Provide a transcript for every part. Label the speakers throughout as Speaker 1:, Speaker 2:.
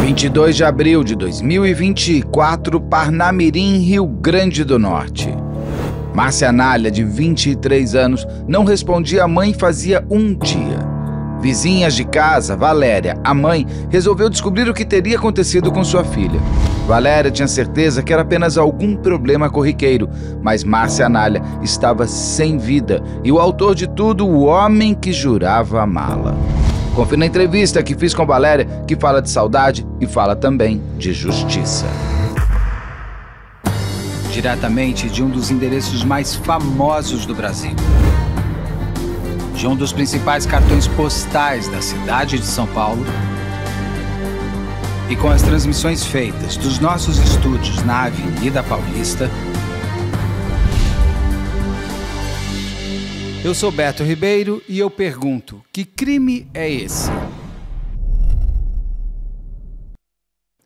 Speaker 1: 22 de abril de 2024, Parnamirim, Rio Grande do Norte. Márcia Anália, de 23 anos, não respondia à mãe fazia um dia. Vizinhas de casa, Valéria, a mãe, resolveu descobrir o que teria acontecido com sua filha. Valéria tinha certeza que era apenas algum problema corriqueiro, mas Márcia Anália estava sem vida e o autor de tudo, o homem que jurava amá-la. Confira na entrevista que fiz com Valéria, que fala de saudade e fala também de justiça. Diretamente de um dos endereços mais famosos do Brasil, de um dos principais cartões postais da cidade de São Paulo, e com as transmissões feitas dos nossos estúdios na Avenida Paulista, eu sou Beto Ribeiro e eu pergunto, que crime é esse?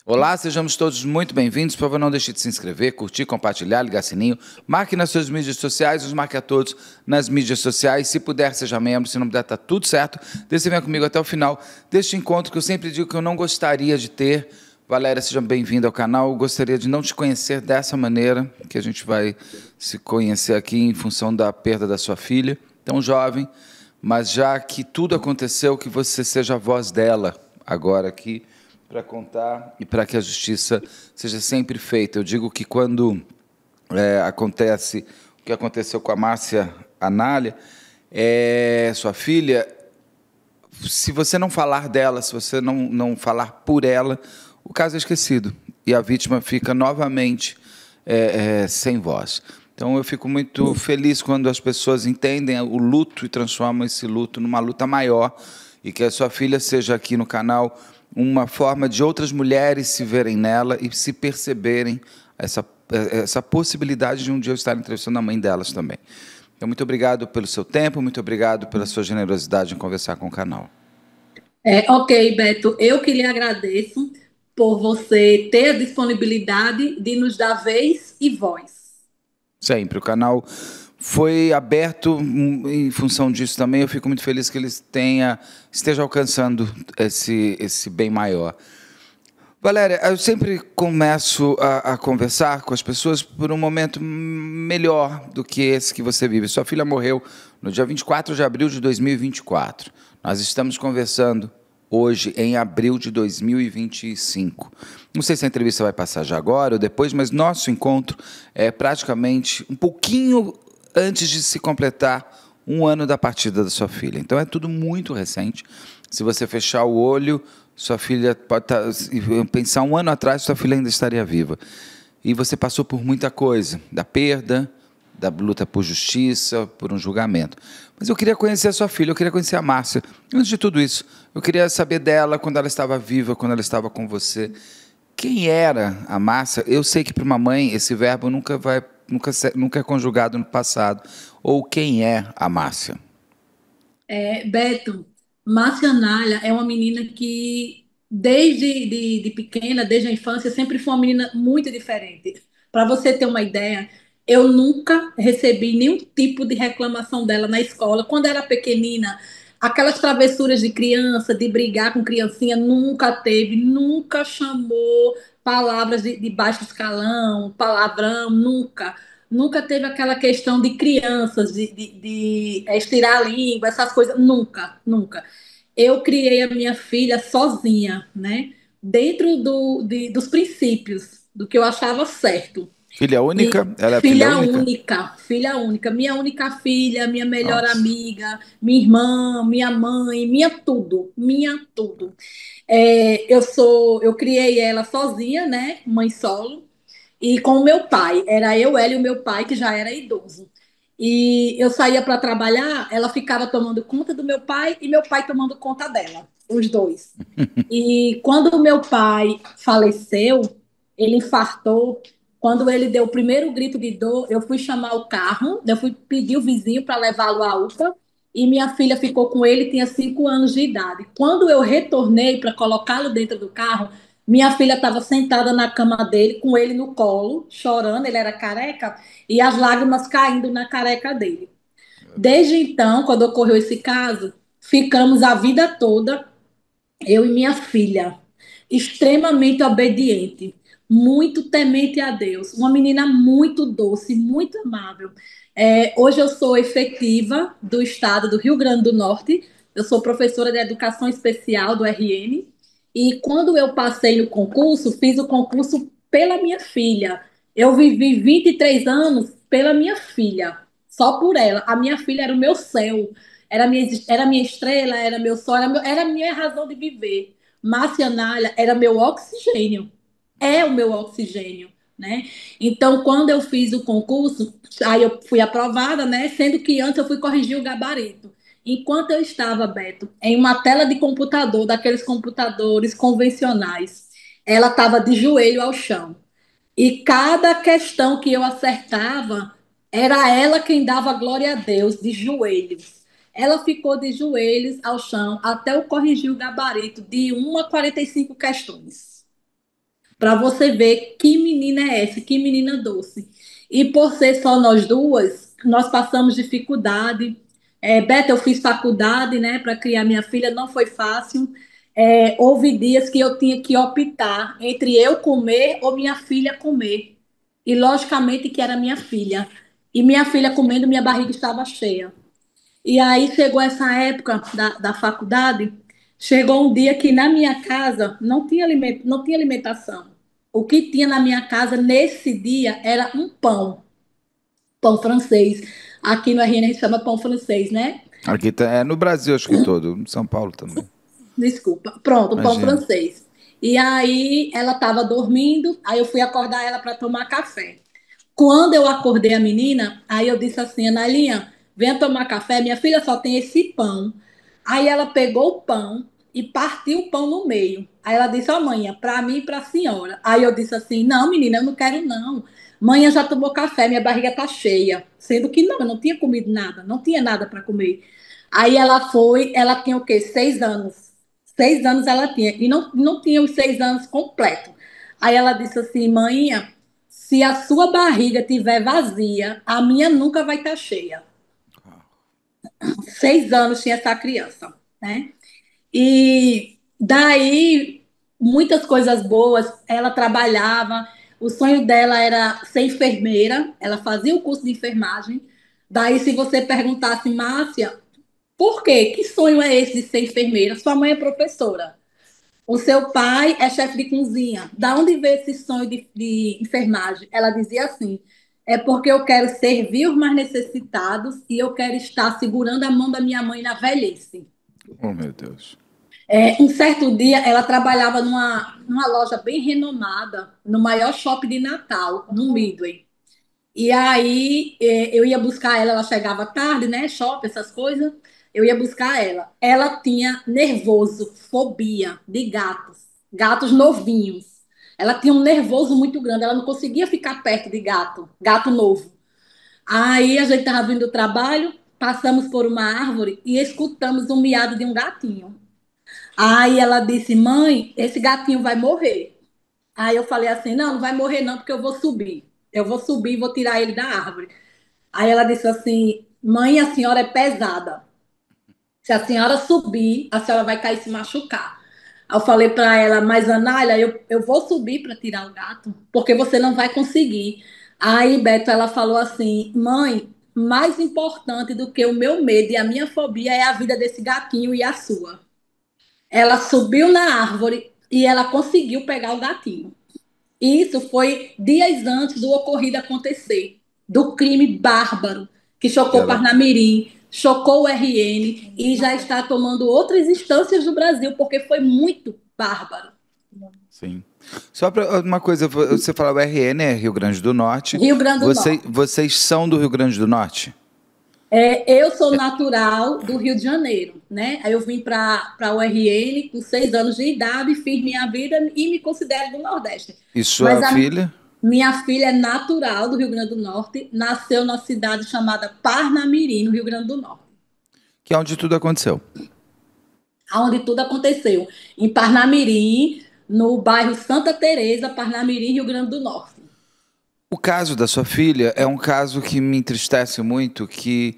Speaker 1: Olá, sejamos todos muito bem-vindos. Por favor, não deixe de se inscrever, curtir, compartilhar, ligar sininho. Marque nas suas mídias sociais, nos marque a todos nas mídias sociais. Se puder, seja membro. Se não puder, tá tudo certo. Deixe venha comigo até o final deste encontro que eu sempre digo que eu não gostaria de ter. Valéria, seja bem-vinda ao canal. Eu gostaria de não te conhecer dessa maneira, que a gente vai se conhecer aqui em função da perda da sua filha, tão jovem, mas já que tudo aconteceu, que você seja a voz dela agora aqui, para contar e para que a justiça seja sempre feita. Eu digo que quando acontece o que aconteceu com a Márcia Anália, sua filha, se você não falar dela, se você não falar por ela, o caso é esquecido e a vítima fica novamente sem voz. Então eu fico muito feliz quando as pessoas entendem o luto e transformam esse luto numa luta maior e que a sua filha seja aqui no canal uma forma de outras mulheres se verem nela e se perceberem essa possibilidade de um dia eu estar entrevistando a mãe delas também. Então, muito obrigado pelo seu tempo, muito obrigado pela sua generosidade em conversar com o canal.
Speaker 2: Ok, Beto, eu que lhe agradeço por você ter a disponibilidade de nos dar vez e voz.
Speaker 1: Sempre, o canal foi aberto em função disso também. Eu fico muito feliz que ele esteja alcançando esse bem maior. Valéria, eu sempre começo a conversar com as pessoas por um momento melhor do que esse que você vive. Sua filha morreu no dia 24 de abril de 2024. Nós estamos conversando hoje em abril de 2025. Não sei se a entrevista vai passar já agora ou depois, mas nosso encontro é praticamente um pouquinho antes de se completar um ano da partida da sua filha. Então é tudo muito recente. Se você fechar o olho, sua filha pode pensar um ano atrás, sua filha ainda estaria viva. E você passou por muita coisa, da perda, da luta por justiça, por um julgamento. Mas eu queria conhecer a sua filha, eu queria conhecer a Márcia. Antes de tudo isso, eu queria saber dela quando ela estava viva, quando ela estava com você. Quem era a Márcia? Eu sei que para uma mãe esse verbo nunca é conjugado no passado. Ou quem é a Márcia?
Speaker 2: Beto, Márcia Anália é uma menina que, desde de pequena, desde a infância, sempre foi uma menina muito diferente. Para você ter uma ideia, eu nunca recebi nenhum tipo de reclamação dela na escola. Quando era pequenina, aquelas travessuras de criança, de brigar com criancinha, nunca teve, nunca chamou palavras de baixo escalão, palavrão, nunca. Nunca teve aquela questão de crianças, de estirar a língua, essas coisas, nunca, nunca. Eu criei a minha filha sozinha, né? Dentro dos princípios, do que eu achava certo.
Speaker 1: Filha única?
Speaker 2: E
Speaker 1: Ela é filha única?
Speaker 2: filha única, minha única filha, minha melhor
Speaker 1: Nossa.
Speaker 2: amiga, minha irmã, minha mãe, minha tudo, minha tudo. Eu criei ela sozinha, né? Mãe solo. E com o meu pai, era eu, ela e o meu pai, que já era idoso. E eu saía para trabalhar, ela ficava tomando conta do meu pai e meu pai tomando conta dela, os dois. E quando o meu pai faleceu, ele infartou. Quando ele deu o primeiro grito de dor, eu fui chamar o carro, eu fui pedir o vizinho para levá-lo à UPA, e minha filha ficou com ele, tinha 5 anos de idade. Quando eu retornei para colocá-lo dentro do carro, minha filha estava sentada na cama dele, com ele no colo, chorando, ele era careca, e as lágrimas caindo na careca dele. Desde então, quando ocorreu esse caso, ficamos a vida toda, eu e minha filha. extremamente obediente, muito temente a Deus, uma menina muito doce, muito amável. Hoje eu sou efetiva do estado do Rio Grande do Norte, eu sou professora de educação especial do RN, e quando eu passei no concurso, fiz o concurso pela minha filha. Eu vivi 23 anos pela minha filha, só por ela. A minha filha era o meu céu, era minha estrela, era meu sol, era a minha razão de viver. Márcia Nália era meu oxigênio, é o meu oxigênio, né? Então, quando eu fiz o concurso, aí eu fui aprovada, né? Sendo que antes eu fui corrigir o gabarito. Enquanto eu estava, Beto, em uma tela de computador, daqueles computadores convencionais, ela estava de joelho ao chão. E cada questão que eu acertava, era ela quem dava glória a Deus, de joelhos. Ela ficou de joelhos ao chão até eu corrigir o gabarito de 1 a 45 questões. Para você ver que menina é essa, que menina doce. E por ser só nós duas, nós passamos dificuldade. Beto, eu fiz faculdade, né, para criar minha filha, não foi fácil. Houve dias que eu tinha que optar entre eu comer ou minha filha comer. E logicamente que era minha filha. E minha filha comendo, minha barriga estava cheia. E aí chegou essa época da faculdade, chegou um dia que na minha casa não tinha alimentação. O que tinha na minha casa nesse dia era um pão, pão francês. Aqui no RN a gente chama pão francês, né?
Speaker 1: Aqui é no Brasil, acho que todo, em São Paulo também.
Speaker 2: Desculpa. Pronto, pão
Speaker 1: Imagina.
Speaker 2: francês. E aí ela estava dormindo, aí eu fui acordar ela para tomar café. Quando eu acordei a menina, aí eu disse assim, Analinha, venha tomar café, minha filha só tem esse pão. Aí ela pegou o pão e partiu o pão no meio. Aí ela disse, ó, mãe, para mim e para a senhora. Aí eu disse assim, não, menina, eu não quero não. Mãe já tomou café, minha barriga tá cheia. Sendo que não, eu não tinha comido nada, não tinha nada para comer. Aí ela tinha o quê? 6 anos. 6 anos ela tinha, e não tinha os 6 anos completos. Aí ela disse assim, mãe, se a sua barriga tiver vazia, a minha nunca vai estar cheia. 6 anos tinha essa criança, né? E daí, muitas coisas boas, ela trabalhava, o sonho dela era ser enfermeira, ela fazia o curso de enfermagem. Daí, se você perguntasse, Márcia, por quê? Que sonho é esse de ser enfermeira? Sua mãe é professora. O seu pai é chefe de cozinha. Da onde veio esse sonho de enfermagem? Ela dizia assim: é porque eu quero servir os mais necessitados e eu quero estar segurando a mão da minha mãe na velhice.
Speaker 1: Oh, meu Deus.
Speaker 2: Um certo dia, ela trabalhava numa loja bem renomada, no maior shopping de Natal, no Midway. E aí eu ia buscar ela, ela chegava tarde, né? Shopping, essas coisas. Eu ia buscar ela. Ela tinha nervoso, fobia de gatos, gatos novinhos. Ela tinha um nervoso muito grande, ela não conseguia ficar perto de gato, gato novo. Aí a gente estava vindo do trabalho, passamos por uma árvore e escutamos um miado de um gatinho. Aí ela disse: Mãe, esse gatinho vai morrer. Aí eu falei assim: Não, não vai morrer, não, porque eu vou subir. Eu vou subir e vou tirar ele da árvore. Aí ela disse assim: Mãe, a senhora é pesada. Se a senhora subir, a senhora vai cair e se machucar. Aí eu falei para ela: Mas Anália, eu vou subir para tirar o gato, porque você não vai conseguir. Aí, Beto, ela falou assim: Mãe, mais importante do que o meu medo e a minha fobia é a vida desse gatinho e a sua. Ela subiu na árvore e ela conseguiu pegar o gatinho. Isso foi dias antes do ocorrido acontecer, do crime bárbaro que
Speaker 1: Que
Speaker 2: chocou
Speaker 1: ela...
Speaker 2: Parnamirim, chocou o RN e já está tomando outras instâncias do Brasil, porque foi muito bárbaro.
Speaker 1: Sim. Só para uma coisa, você falou RN, é Rio Grande do Norte.
Speaker 2: Rio Grande do Norte.
Speaker 1: Vocês são do Rio Grande do Norte?
Speaker 2: Eu sou natural do Rio de Janeiro, né? Aí eu vim para o RN com 6 anos de idade, fiz minha vida e me considero do Nordeste.
Speaker 1: E
Speaker 2: Mas
Speaker 1: sua
Speaker 2: a
Speaker 1: filha?
Speaker 2: minha filha é natural do Rio Grande do Norte, nasceu na cidade chamada Parnamirim, no Rio Grande do Norte,
Speaker 1: Que é onde tudo aconteceu.
Speaker 2: onde tudo aconteceu. Em Parnamirim, no bairro Santa Teresa, Parnamirim, Rio Grande do Norte.
Speaker 1: O caso da sua filha é um caso que me entristece muito, que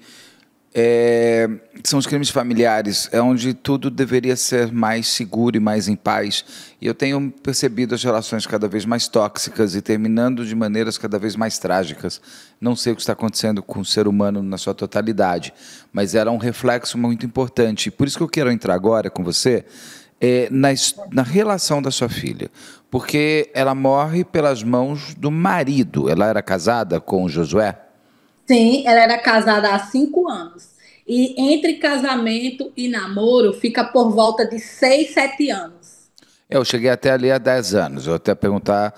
Speaker 1: É, são os crimes familiares, é onde tudo deveria ser mais seguro e mais em paz. E eu tenho percebido as relações cada vez mais tóxicas e terminando de maneiras cada ves mais trágicas. Não sei o que está acontecendo com o ser humano na sua totalidade, mas era um reflexo muito importante. E por isso que eu quero entrar agora com você na relação da sua filha. Porque ela morre pelas mãos do marido. Ela era casada com o Josué?
Speaker 2: Sim, ela era casada há 5 anos. E entre casamento e namoro fica por volta de 6, 7 anos.
Speaker 1: Eu cheguei até ali há 10 anos. Eu até perguntar,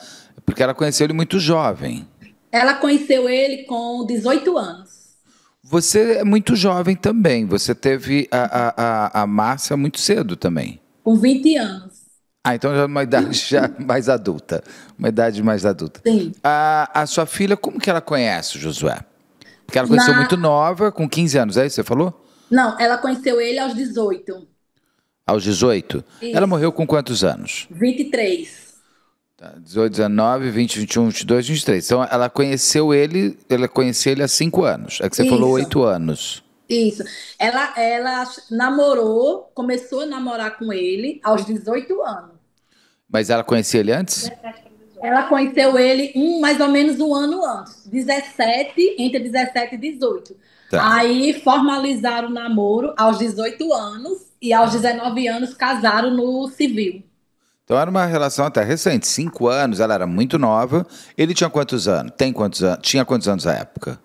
Speaker 1: porque ela conheceu ele muito jovem.
Speaker 2: Ela conheceu ele com 18 anos,
Speaker 1: Você é muito jovem também. Você teve a Márcia muito cedo também.
Speaker 2: com 20 anos.
Speaker 1: Ah, então já é uma idade já mais adulta. Uma idade mais adulta.
Speaker 2: Sim.
Speaker 1: A sua filha, como que ela conhece o Josué? Porque ela conheceu muito
Speaker 2: Na...
Speaker 1: nova, com 15 anos, é isso que você falou?
Speaker 2: Não, ela conheceu ele aos 18.
Speaker 1: Aos 18. Ela
Speaker 2: Isso,
Speaker 1: morreu com quantos anos?
Speaker 2: 23.
Speaker 1: Tá, 18, 19, 20, 21, 22, 23. Então ela conheceu ele há 5 anos. É que você falou
Speaker 2: Isso,
Speaker 1: 8 anos.
Speaker 2: isso. Ela namorou, começou a namorar com ele aos 18 anos.
Speaker 1: Mas ela conhecia ele antes?
Speaker 2: Ela conheceu ele mais ou menos um ano antes, 17, entre 17 e 18.
Speaker 1: Tá.
Speaker 2: Aí formalizaram o namoro aos 18 anos e aos 19 anos casaram no civil.
Speaker 1: Então era uma relação até recente, 5 anos, ela era muito nova. Ele tinha quantos anos? Tem quantos anos? Tinha quantos anos à época?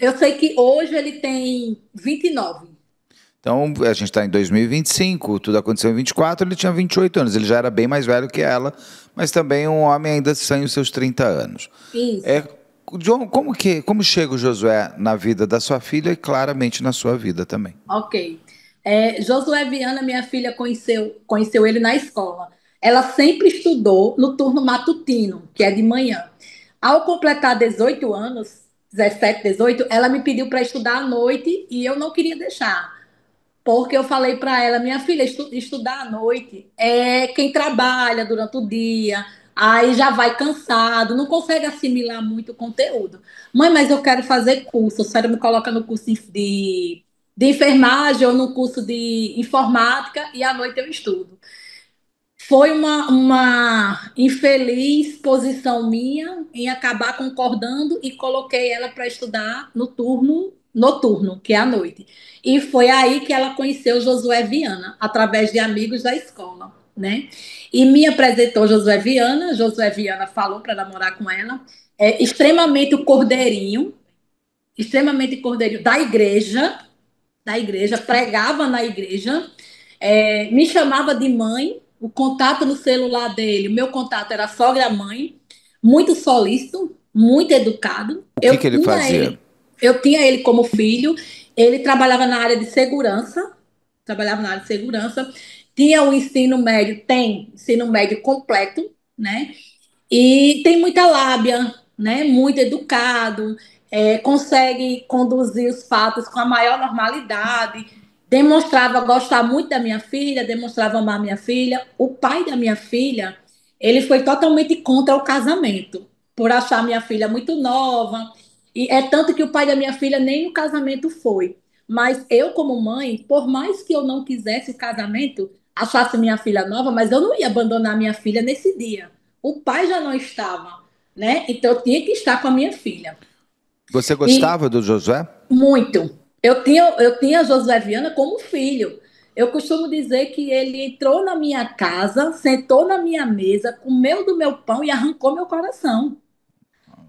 Speaker 2: Eu sei que hoje ele tem 29.
Speaker 1: Então a gente está em 2025, tudo aconteceu em 24, ele tinha 28 anos. Ele já era bem mais velho que ela, mas também um homem ainda sem os seus 30 anos.
Speaker 2: Isso.
Speaker 1: É, John, como chega o Josué na vida da sua filha e claramente na sua vida também?
Speaker 2: Ok. Josué Viana, minha filha, conheceu ele na escola. Ela sempre estudou no turno matutino, que é de manhã. Ao completar 18 anos, 17, 18, ela me pediu para estudar à noite e eu não queria deixar. Porque eu falei para ela, minha filha, estudar à noite é quem trabalha durante o dia, aí já vai cansado, não consegue assimilar muito o conteúdo. Mãe, mas eu quero fazer curso, a senhora me coloca no curso de enfermagem ou no curso de informática e à noite eu estudo. Foi uma infeliz posição minha em acabar concordando e coloquei ela para estudar no turno noturno, que é à noite. E foi aí que ela conheceu Josué Viana, através de amigos da escola, né? E me apresentou Josué Viana falou para namorar com ela, extremamente o cordeirinho, extremamente cordeirinho da igreja, pregava na igreja, me chamava de mãe, o contato no celular dele, o meu contato era sogra-mãe, muito solícito, muito educado.
Speaker 1: O que que ele fazia?
Speaker 2: Eu tinha ele como filho, ele trabalhava na área de segurança, tinha o ensino médio, tem ensino médio completo, né? E tem muita lábia, né? Muito educado, consegue conduzir os fatos com a maior normalidade. Demonstrava gostar muito da minha filha, demonstrava amar minha filha. O pai da minha filha, ele foi totalmente contra o casamento, por achar minha filha muito nova. E é tanto que o pai da minha filha nem no casamento foi. Mas eu, como mãe, por mais que eu não quisesse o casamento, achasse minha filha nova, mas eu não ia abandonar minha filha nesse dia. O pai já não estava, né? Então eu tinha que estar com a minha filha.
Speaker 1: Você
Speaker 2: E
Speaker 1: gostava do Josué?
Speaker 2: muito. Eu tinha Josué Viana como filho. Eu costumo dizer que ele entrou na minha casa, sentou na minha mesa, comeu do meu pão e arrancou meu coração,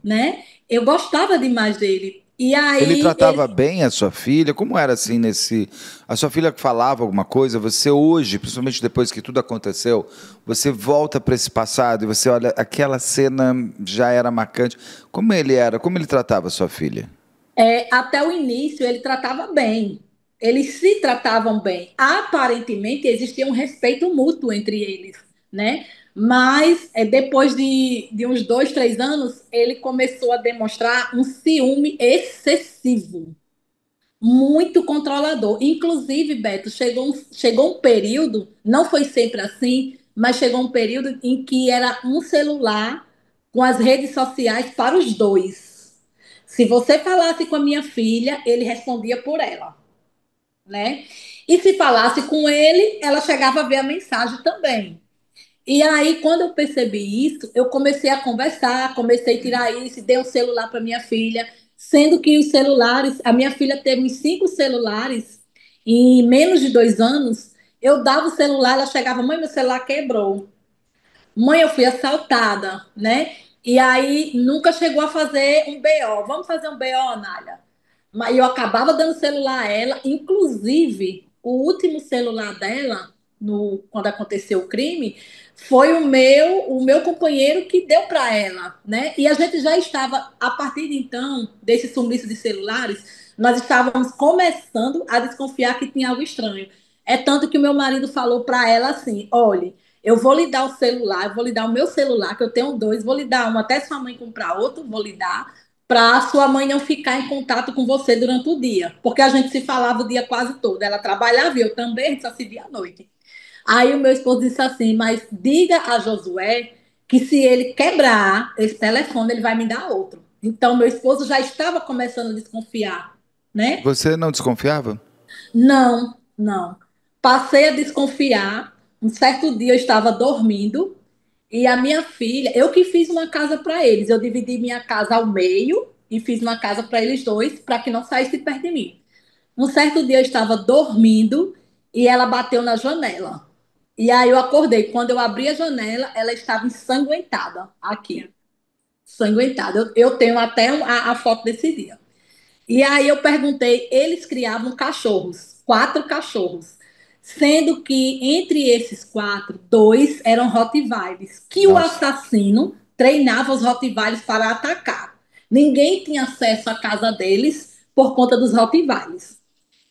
Speaker 2: né? Eu gostava demais dele. E
Speaker 1: Ele
Speaker 2: aí
Speaker 1: tratava
Speaker 2: ele
Speaker 1: bem a sua filha? Como era assim nesse. A sua filha falava alguma coisa? Você hoje, principalmente depois que tudo aconteceu, você volta para esse passado e você olha, aquela cena já era marcante. Como ele era? Como ele tratava a sua filha?
Speaker 2: Até o início ele tratava bem. Eles se tratavam bem. Aparentemente existia um respeito mútuo entre eles, né? Mas depois de uns 2, 3 anos, ele começou a demonstrar um ciúme excessivo, muito controlador. Inclusive, Beto, chegou um período, não foi sempre assim, mas chegou um período em que era um celular com as redes sociais para os dois. Se você falasse com a minha filha, ele respondia por ela, né? E se falasse com ele, ela chegava a ver a mensagem também. E aí, quando eu percebi isso, eu comecei a conversar, comecei a tirar isso, dei um celular para minha filha, sendo que os celulares, a minha filha teve uns 5 celulares em menos de 2 anos. Eu dava o celular, ela chegava, mãe, meu celular quebrou. Mãe, eu fui assaltada, né? E aí nunca chegou a fazer um BO. Vamos fazer um BO, Anália? Mas eu acabava dando celular a ela, inclusive o último celular dela, quando aconteceu o crime, foi o meu companheiro que deu para ela, né? E a gente já estava, a partir de então, desse sumiço de celulares, nós estávamos começando a desconfiar que tinha algo estranho. É tanto que o meu marido falou para ela assim: olhe, eu vou lhe dar o celular, eu vou lhe dar o meu celular, que eu tenho dois, vou lhe dar um até sua mãe comprar outro, vou lhe dar para sua mãe não ficar em contato com você durante o dia, porque a gente se falava o dia quase todo. Ela trabalhava e eu também, a gente só se via à noite. Aí o meu esposo disse assim: mas diga a Josué que se ele quebrar esse telefone, ele vai me dar outro. Então, meu esposo já estava começando a desconfiar, né?
Speaker 1: Você não desconfiava?
Speaker 2: Não, não. Passei a desconfiar. Um certo dia eu estava dormindo e a minha filha, eu que fiz uma casa para eles. Eu dividi minha casa ao meio e fiz uma casa para eles dois, para que não saísse perto de mim. Um certo dia eu estava dormindo e ela bateu na janela. E aí eu acordei. Quando eu abri a janela, ela estava ensanguentada aqui. Ensanguentada. Eu tenho até a foto desse dia. E aí eu perguntei, eles criavam cachorros, 4 cachorros, sendo que entre esses 4, 2 eram Rottweilers, que o
Speaker 1: Nossa.
Speaker 2: assassino treinava os Rottweilers para atacar. Ninguém tinha acesso à casa deles por conta dos Rottweilers.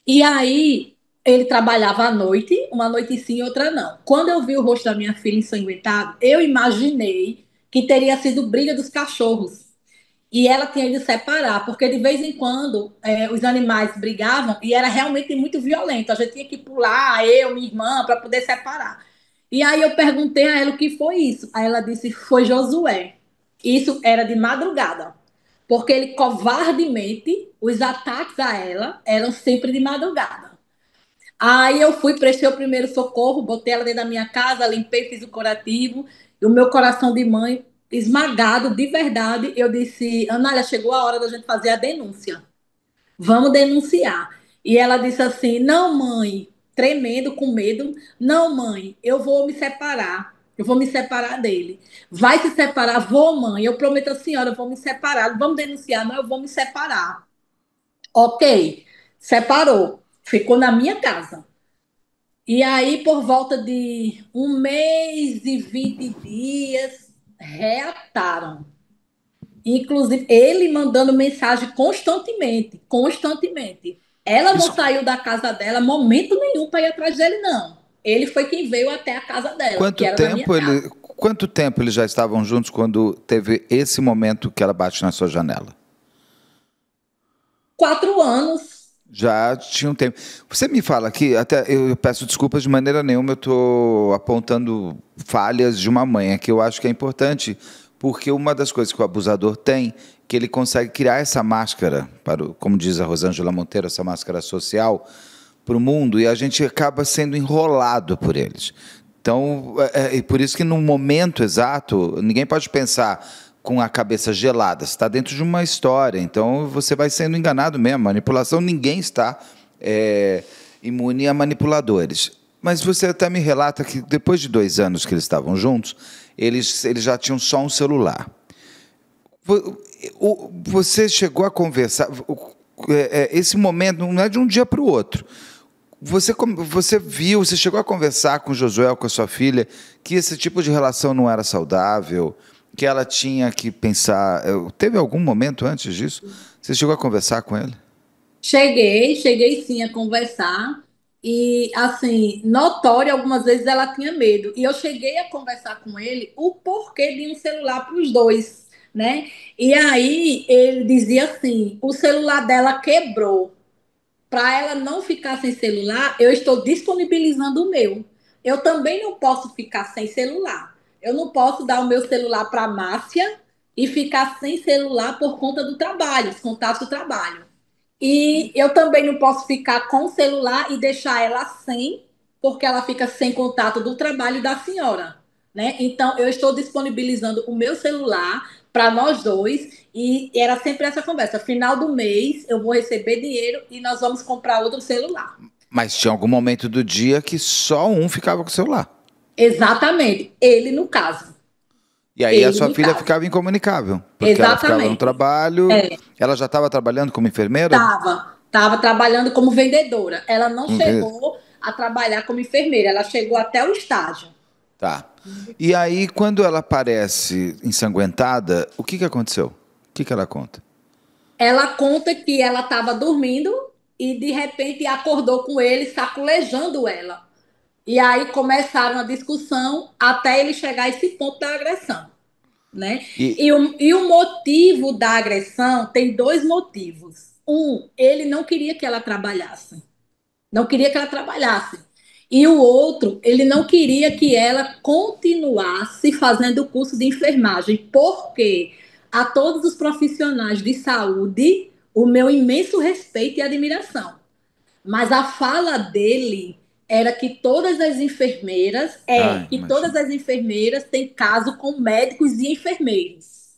Speaker 2: E aí ele trabalhava à noite, uma noite sim e outra não. Quando eu vi o rosto da minha filha ensanguentado, eu imaginei que teria sido briga dos cachorros e ela tinha de separar, porque de vez em quando os animais brigavam e era realmente muito violento. A gente tinha que pular, eu, minha irmã, para poder separar. E aí eu perguntei a ela o que foi isso. Aí ela disse: foi Josué. Isso era de madrugada, porque ele covardemente, os ataques a ela eram sempre de madrugada. Aí eu fui, prestei o primeiro socorro, botei ela dentro da minha casa, limpei, fiz o curativo, e o meu coração de mãe esmagado, de verdade, eu disse: Anália, chegou a hora da gente fazer a denúncia. Vamos denunciar. E ela disse assim: não, mãe, tremendo, com medo, não, mãe, eu vou me separar. Eu vou me separar dele. Vai se separar? Vou, mãe. Eu prometo à senhora, eu vou me separar. Vamos denunciar? Não, eu vou me separar. Ok. Separou. Ficou na minha casa. E aí, por volta de 1 mês e 20 dias, reataram. Inclusive, ele mandando mensagem constantemente, constantemente. Ela não
Speaker 1: Isso,
Speaker 2: saiu da casa dela momento nenhum para ir atrás dele, não. Ele foi quem veio até a casa dela, que
Speaker 1: quanto
Speaker 2: era na minha
Speaker 1: tempo
Speaker 2: casa.
Speaker 1: quanto tempo eles já estavam juntos quando teve esse momento que ela bate na sua janela?
Speaker 2: 4 anos.
Speaker 1: Já tinha um tempo. Você me fala aqui, até eu peço desculpas de maneira nenhuma, eu estou apontando falhas de uma mãe, que eu acho que é importante, porque uma das coisas que o abusador tem, que ele consegue criar essa máscara, como diz a Rosângela Monteiro, essa máscara social, para o mundo, e a gente acaba sendo enrolado por eles. Então, e por isso que no momento exato, ninguém pode pensar com a cabeça gelada, você está dentro de uma história, então você vai sendo enganado mesmo. Manipulação, ninguém está imune a manipuladores. Mas você até me relata que depois de 2 anos que eles estavam juntos, eles já tinham só um celular. Você chegou a conversar, esse momento não é de um dia para o outro. Você viu, você chegou a conversar com o Josué, com a sua filha, que esse tipo de relação não era saudável, que ela tinha que pensar. Teve algum momento antes disso? Você chegou a conversar com ele?
Speaker 2: Cheguei sim a conversar. E, assim, notório, algumas vezes ela tinha medo. E eu cheguei a conversar com ele o porquê de um celular para os dois, né? E aí ele dizia assim: o celular dela quebrou. Para ela não ficar sem celular, eu estou disponibilizando o meu. Eu também não posso ficar sem celular. Eu não posso dar o meu celular para a Márcia e ficar sem celular por conta do trabalho, os contatos do trabalho. E eu também não posso ficar com o celular e deixar ela sem, porque ela fica sem contato do trabalho da senhora, né? Então, eu estou disponibilizando o meu celular para nós dois e era sempre essa conversa. Final do mês, eu vou receber dinheiro e nós vamos comprar outro celular.
Speaker 1: Mas tinha algum momento do dia que só um ficava com o celular.
Speaker 2: Exatamente. Ele, no caso.
Speaker 1: E aí a
Speaker 2: Ele,
Speaker 1: sua
Speaker 2: no
Speaker 1: filha
Speaker 2: caso.
Speaker 1: ficava incomunicável, porque ela ficava no
Speaker 2: Exatamente.
Speaker 1: trabalho.
Speaker 2: É.
Speaker 1: Ela já estava trabalhando como enfermeira?
Speaker 2: Estava trabalhando como vendedora. Ela não
Speaker 1: Como ve-
Speaker 2: chegou a trabalhar como enfermeira, ela chegou até o estágio.
Speaker 1: Tá. E aí, quando ela aparece ensanguentada, o que aconteceu? O que ela conta?
Speaker 2: Ela conta que ela estava dormindo e de repente acordou com ele saculejando ela. E aí começaram a discussão até ele chegar a esse ponto da agressão, né?
Speaker 1: E,
Speaker 2: E o motivo da agressão tem dois motivos. Um, ele não queria que ela trabalhasse. Não queria que ela trabalhasse. E o outro, ele não queria que ela continuasse fazendo o curso de enfermagem, porque a todos os profissionais de saúde, o meu imenso respeito e admiração. Mas a fala dele era que
Speaker 1: ai,
Speaker 2: todas
Speaker 1: imagina.
Speaker 2: as enfermeiras têm caso com médicos e enfermeiros.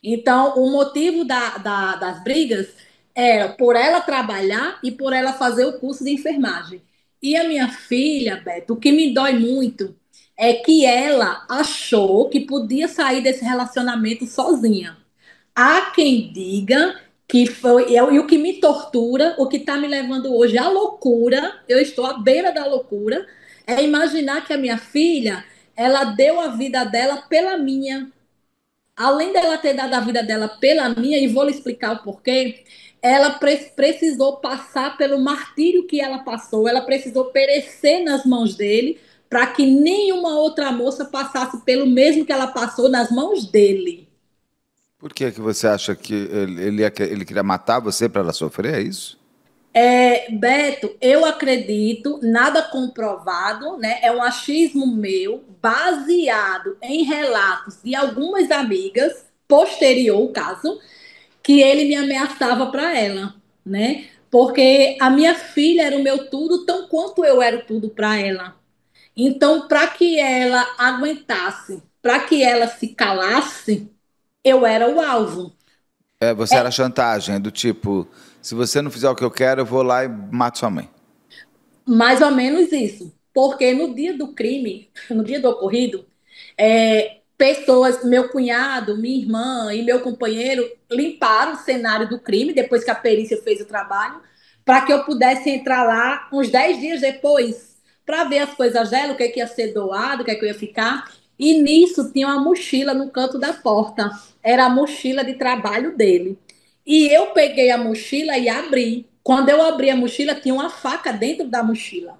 Speaker 2: Então, o motivo das brigas era por ela trabalhar e por ela fazer o curso de enfermagem. E a minha filha, Beto, o que me dói muito é que ela achou que podia sair desse relacionamento sozinha. Há quem diga que foi, e o que me tortura, o que está me levando hoje à loucura, eu estou à beira da loucura, é imaginar que a minha filha, ela deu a vida dela pela minha. Além dela ter dado a vida dela pela minha, e vou lhe explicar o porquê, ela precisou passar pelo martírio que ela passou, ela precisou perecer nas mãos dele, para que nenhuma outra moça passasse pelo mesmo que ela passou nas mãos dele.
Speaker 1: Por que você acha que ele queria matar você para ela sofrer? É isso?
Speaker 2: Beto, eu acredito, nada comprovado, né? É um achismo meu, baseado em relatos de algumas amigas, posterior ao caso, que ele me ameaçava para ela, né? Porque a minha filha era o meu tudo, tão quanto eu era o tudo para ela. Então, para que ela aguentasse, para que ela se calasse, eu era o alvo.
Speaker 1: Você era chantagem, do tipo, se você não fizer o que eu quero, eu vou lá e mato sua mãe.
Speaker 2: Mais ou menos isso. Porque no dia do crime, no dia do ocorrido, pessoas, meu cunhado, minha irmã e meu companheiro limparam o cenário do crime, depois que a perícia fez o trabalho, para que eu pudesse entrar lá uns 10 dias depois, para ver as coisas dela, o que, ia ser doado, o que, eu ia ficar. E nisso tinha uma mochila no canto da porta. Era a mochila de trabalho dele. E eu peguei a mochila e abri. Quando eu abri a mochila, tinha uma faca dentro da mochila.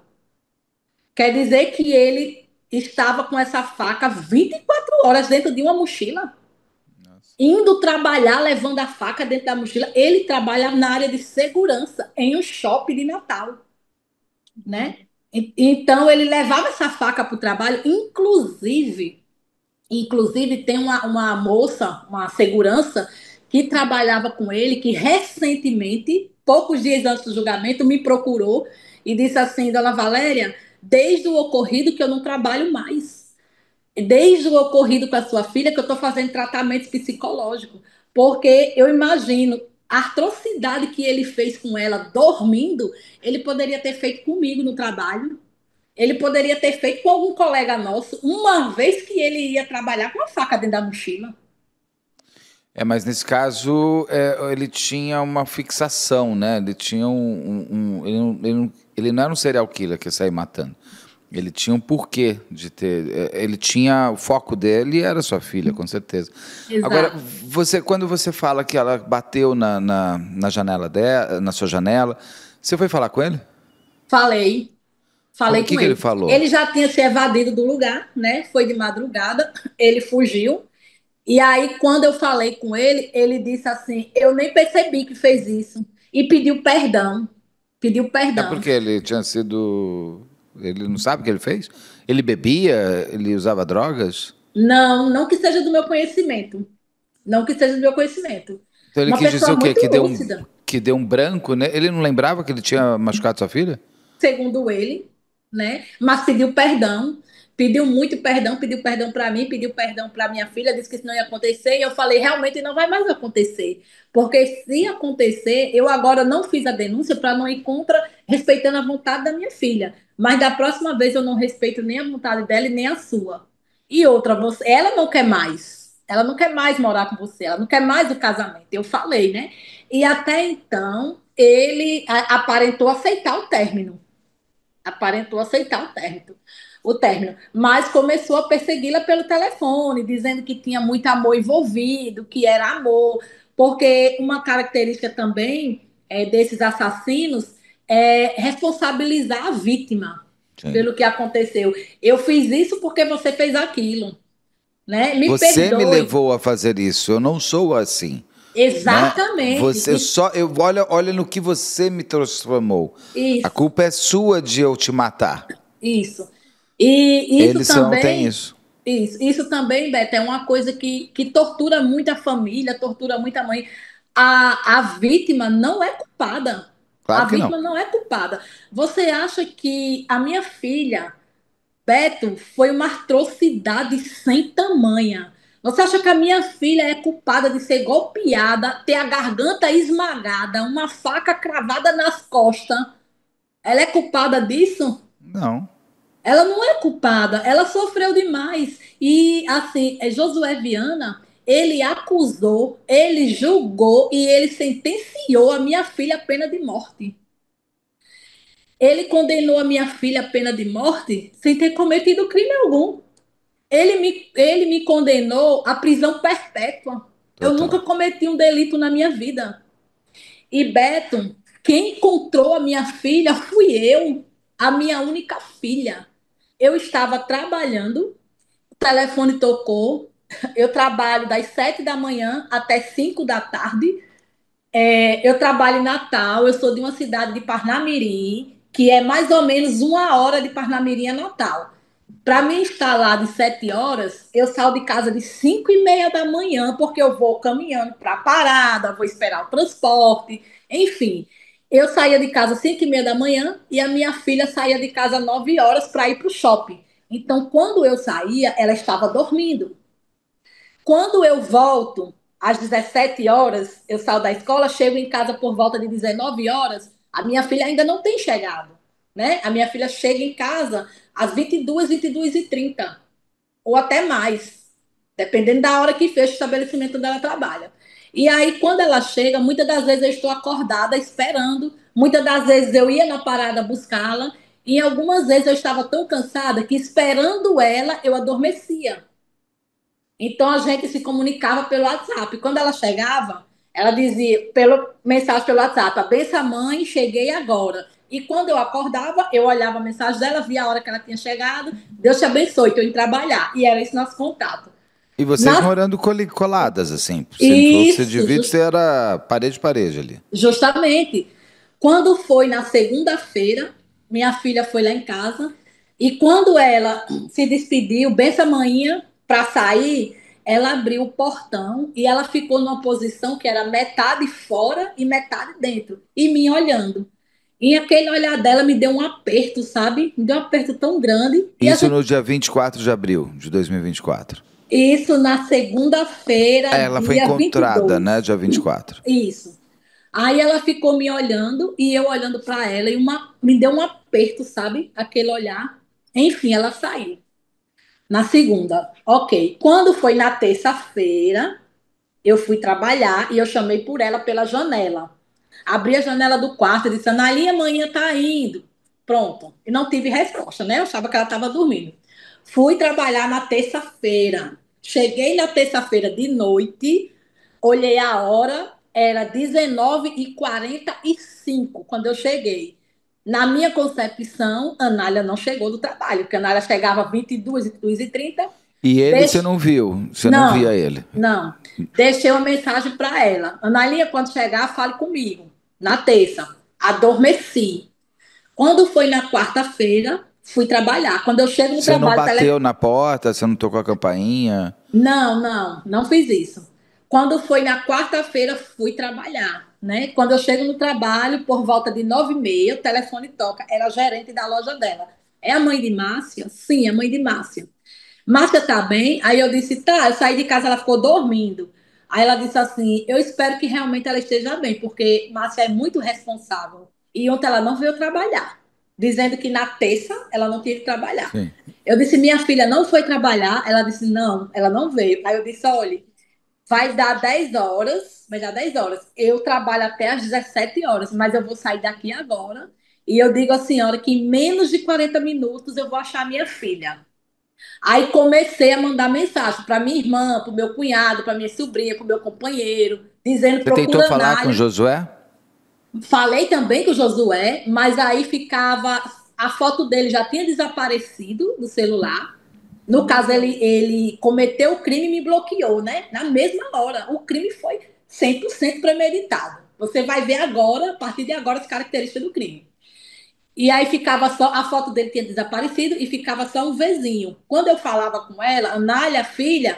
Speaker 2: Quer dizer que ele estava com essa faca 24 horas dentro de uma mochila,
Speaker 1: Nossa.
Speaker 2: indo trabalhar, levando a faca dentro da mochila. Ele trabalha na área de segurança em um shopping de Natal, né? Então ele levava essa faca para o trabalho, inclusive tem uma moça, uma segurança que trabalhava com ele, que recentemente, poucos dias antes do julgamento, me procurou e disse assim, dona Valéria, desde o ocorrido que eu não trabalho mais. Desde o ocorrido com a sua filha que eu estou fazendo tratamento psicológico. Porque eu imagino a atrocidade que ele fez com ela dormindo, ele poderia ter feito comigo no trabalho. Ele poderia ter feito com algum colega nosso, uma vez que ele ia trabalhar com a faca dentro da mochila.
Speaker 1: Mas nesse caso, ele tinha uma fixação, né? Ele tinha ele não era um serial killer que ia sair matando. Ele tinha um porquê de ter. Ele tinha. O foco dele era sua filha, com certeza. Agora,
Speaker 2: Exato.
Speaker 1: quando você fala que ela bateu na janela dela, na sua janela, você foi falar com ele?
Speaker 2: Falei,
Speaker 1: O
Speaker 2: falei
Speaker 1: que
Speaker 2: com
Speaker 1: que ele
Speaker 2: ele.
Speaker 1: falou?
Speaker 2: Ele já tinha se evadido do lugar, né? Foi de madrugada, ele fugiu. E aí, quando eu falei com ele, ele disse assim: eu nem percebi que fez isso. E pediu perdão. Pediu
Speaker 1: É
Speaker 2: perdão.
Speaker 1: porque ele tinha sido. Ele não sabe o que ele fez? Ele bebia? Ele usava drogas?
Speaker 2: Não, não que seja do meu conhecimento. Não que seja do meu conhecimento.
Speaker 1: Então ele
Speaker 2: Uma
Speaker 1: quis dizer
Speaker 2: pessoa
Speaker 1: o quê?
Speaker 2: muito lúcida,
Speaker 1: Que deu um branco, né? Ele não lembrava que ele tinha machucado sua filha?
Speaker 2: segundo ele, né? Mas pediu perdão para mim, pediu perdão para minha filha, disse que isso não ia acontecer, e eu falei, realmente não vai mais acontecer. Porque se acontecer, eu agora não fiz a denúncia para não ir contra, respeitando a vontade da minha filha. Mas da próxima vez eu não respeito nem a vontade dela e nem a sua. E outra, ela não quer mais. Ela não quer mais morar com você, ela não quer mais o casamento. Eu falei, né? E até então, ele aparentou aceitar o término. Aparentou aceitar o término, mas começou a persegui-la pelo telefone, dizendo que tinha muito amor envolvido, que era amor, porque uma característica também desses assassinos é responsabilizar a vítima
Speaker 1: Sim.
Speaker 2: pelo que aconteceu. Eu fiz isso porque você fez aquilo, né? Me
Speaker 1: Você me
Speaker 2: perdoe.
Speaker 1: levou a fazer isso. Eu não sou assim, né?
Speaker 2: Exatamente.
Speaker 1: Você só, olha no que você me transformou. A
Speaker 2: Isso,
Speaker 1: culpa é sua de eu te matar.
Speaker 2: isso. E isso
Speaker 1: Eles são, tem
Speaker 2: também,
Speaker 1: isso.
Speaker 2: isso também, Beto, é uma coisa que tortura muito a família, tortura muito a mãe. A vítima não é culpada. A
Speaker 1: Claro que não.
Speaker 2: vítima não é culpada. Você acha que a minha filha, Beto, foi uma atrocidade sem tamanha? Você acha que a minha filha é culpada de ser golpeada, ter a garganta esmagada, uma faca cravada nas costas? Ela é culpada disso?
Speaker 1: Não.
Speaker 2: Ela não é culpada, ela sofreu demais. E, assim, Josué Viana, ele acusou, ele julgou e ele sentenciou a minha filha à pena de morte. Ele condenou a minha filha à pena de morte sem ter cometido crime algum. Ele me condenou à prisão perpétua. Eu nunca
Speaker 1: Total.
Speaker 2: cometi um delito na minha vida. E Beto, quem encontrou a minha filha fui eu, a minha única filha. Eu estava trabalhando, o telefone tocou. Eu trabalho das 7 da manhã até 5 da tarde. Eu trabalho em Natal, eu sou de uma cidade de Parnamirim, que é mais ou menos 1 hora de Parnamirim a Natal. Para mim estar lá de 7 horas, eu saio de casa de 5h30 da manhã, porque eu vou caminhando para a parada, vou esperar o transporte, enfim. Eu saía de casa às 5h30 da manhã e a minha filha saía de casa às 9 horas para ir para o shopping. Então, quando eu saía, ela estava dormindo. Quando eu volto às 17 horas, eu saio da escola, chego em casa por volta de 19 horas, a minha filha ainda não tem chegado, né? A minha filha chega em casa às 22, 22h30, ou até mais, dependendo da hora que fecha o estabelecimento onde ela trabalha. E aí, quando ela chega, muitas das vezes eu estou acordada esperando, muitas das vezes eu ia na parada buscá-la, e algumas vezes eu estava tão cansada que esperando ela, eu adormecia. Então a gente se comunicava pelo WhatsApp. Quando ela chegava, ela dizia pelo mensagem pelo WhatsApp: "A benção mãe, cheguei agora". E quando eu acordava, eu olhava a mensagem dela, via a hora que ela tinha chegado. Deus te abençoe, estou indo trabalhar. E era esse nosso contato.
Speaker 1: E vocês
Speaker 2: Na...
Speaker 1: morando coladas, assim. Você me falou que você
Speaker 2: Isso,
Speaker 1: divide, você era parede parede ali.
Speaker 2: justamente. Quando foi na segunda-feira, minha filha foi lá em casa. E quando ela se despediu, benção manhã, para sair, ela abriu o portão e ela ficou numa posição que era metade fora e metade dentro, e me olhando. E aquele olhar dela me deu um aperto, sabe? Me deu um aperto tão grande. E a
Speaker 1: Isso
Speaker 2: gente,
Speaker 1: no dia 24 de abril de 2024.
Speaker 2: isso na segunda-feira,
Speaker 1: Ela foi
Speaker 2: dia
Speaker 1: encontrada, né?
Speaker 2: 22.
Speaker 1: Dia 24.
Speaker 2: Isso. Aí ela ficou me olhando e eu olhando para ela e me deu um aperto, sabe? Aquele olhar. Enfim, ela saiu. Na segunda, ok. Quando foi na terça-feira, eu fui trabalhar e eu chamei por ela pela janela. Abri a janela do quarto e disse: Analia, amanhã tá indo. Pronto. E não tive resposta, né? Eu achava que ela estava dormindo. Fui trabalhar na terça-feira. Cheguei na terça-feira de noite, olhei a hora, era 19h45 quando eu cheguei. Na minha concepção, a Anália não chegou do trabalho, porque a Anália chegava 22, 22h30.
Speaker 1: E ele você
Speaker 2: Deixe...
Speaker 1: não viu, você não via
Speaker 2: Não,
Speaker 1: ele.
Speaker 2: não. Deixei uma mensagem para ela. Analia, quando chegar, fale comigo. Na terça. Adormeci. Quando foi na quarta-feira, fui trabalhar. Quando eu chego no
Speaker 1: Você não
Speaker 2: trabalho,
Speaker 1: bateu na porta, você não tocou a campainha.
Speaker 2: não fiz isso. Quando foi na quarta-feira, fui trabalhar, né? Quando eu chego no trabalho, por volta de 9h30, o telefone toca. Era a gerente da loja dela. É a mãe de Márcia? Sim, é a mãe de Márcia. Márcia tá bem? Aí eu disse, tá. Eu saí de casa, ela ficou dormindo. Aí ela disse assim, eu espero que realmente ela esteja bem, porque Márcia é muito responsável. E ontem ela não veio trabalhar, dizendo que na terça ela não tinha que trabalhar.
Speaker 1: Sim.
Speaker 2: Eu disse, minha filha não foi trabalhar? Ela disse, não, ela não veio. Aí eu disse, olha, vai dar 10 horas, vai dar 10 horas. Eu trabalho até às 17 horas, mas eu vou sair daqui agora. E eu digo à senhora que em menos de 40 minutos eu vou achar minha filha. Aí comecei a mandar mensagem para minha irmã, para o meu cunhado, para minha sobrinha, para o meu companheiro, dizendo
Speaker 1: Você tentou
Speaker 2: procura
Speaker 1: falar com o
Speaker 2: Nália.
Speaker 1: Josué?
Speaker 2: Falei também com o Josué, mas aí ficava. A foto dele já tinha desaparecido do celular. No caso, ele cometeu o crime e me bloqueou, né? Na mesma hora. O crime foi 100% premeditado. Você vai ver agora, a partir de agora, as características do crime. E aí ficava só, a foto dele tinha desaparecido e ficava só um vizinho. Quando eu falava com ela, Anália, filha,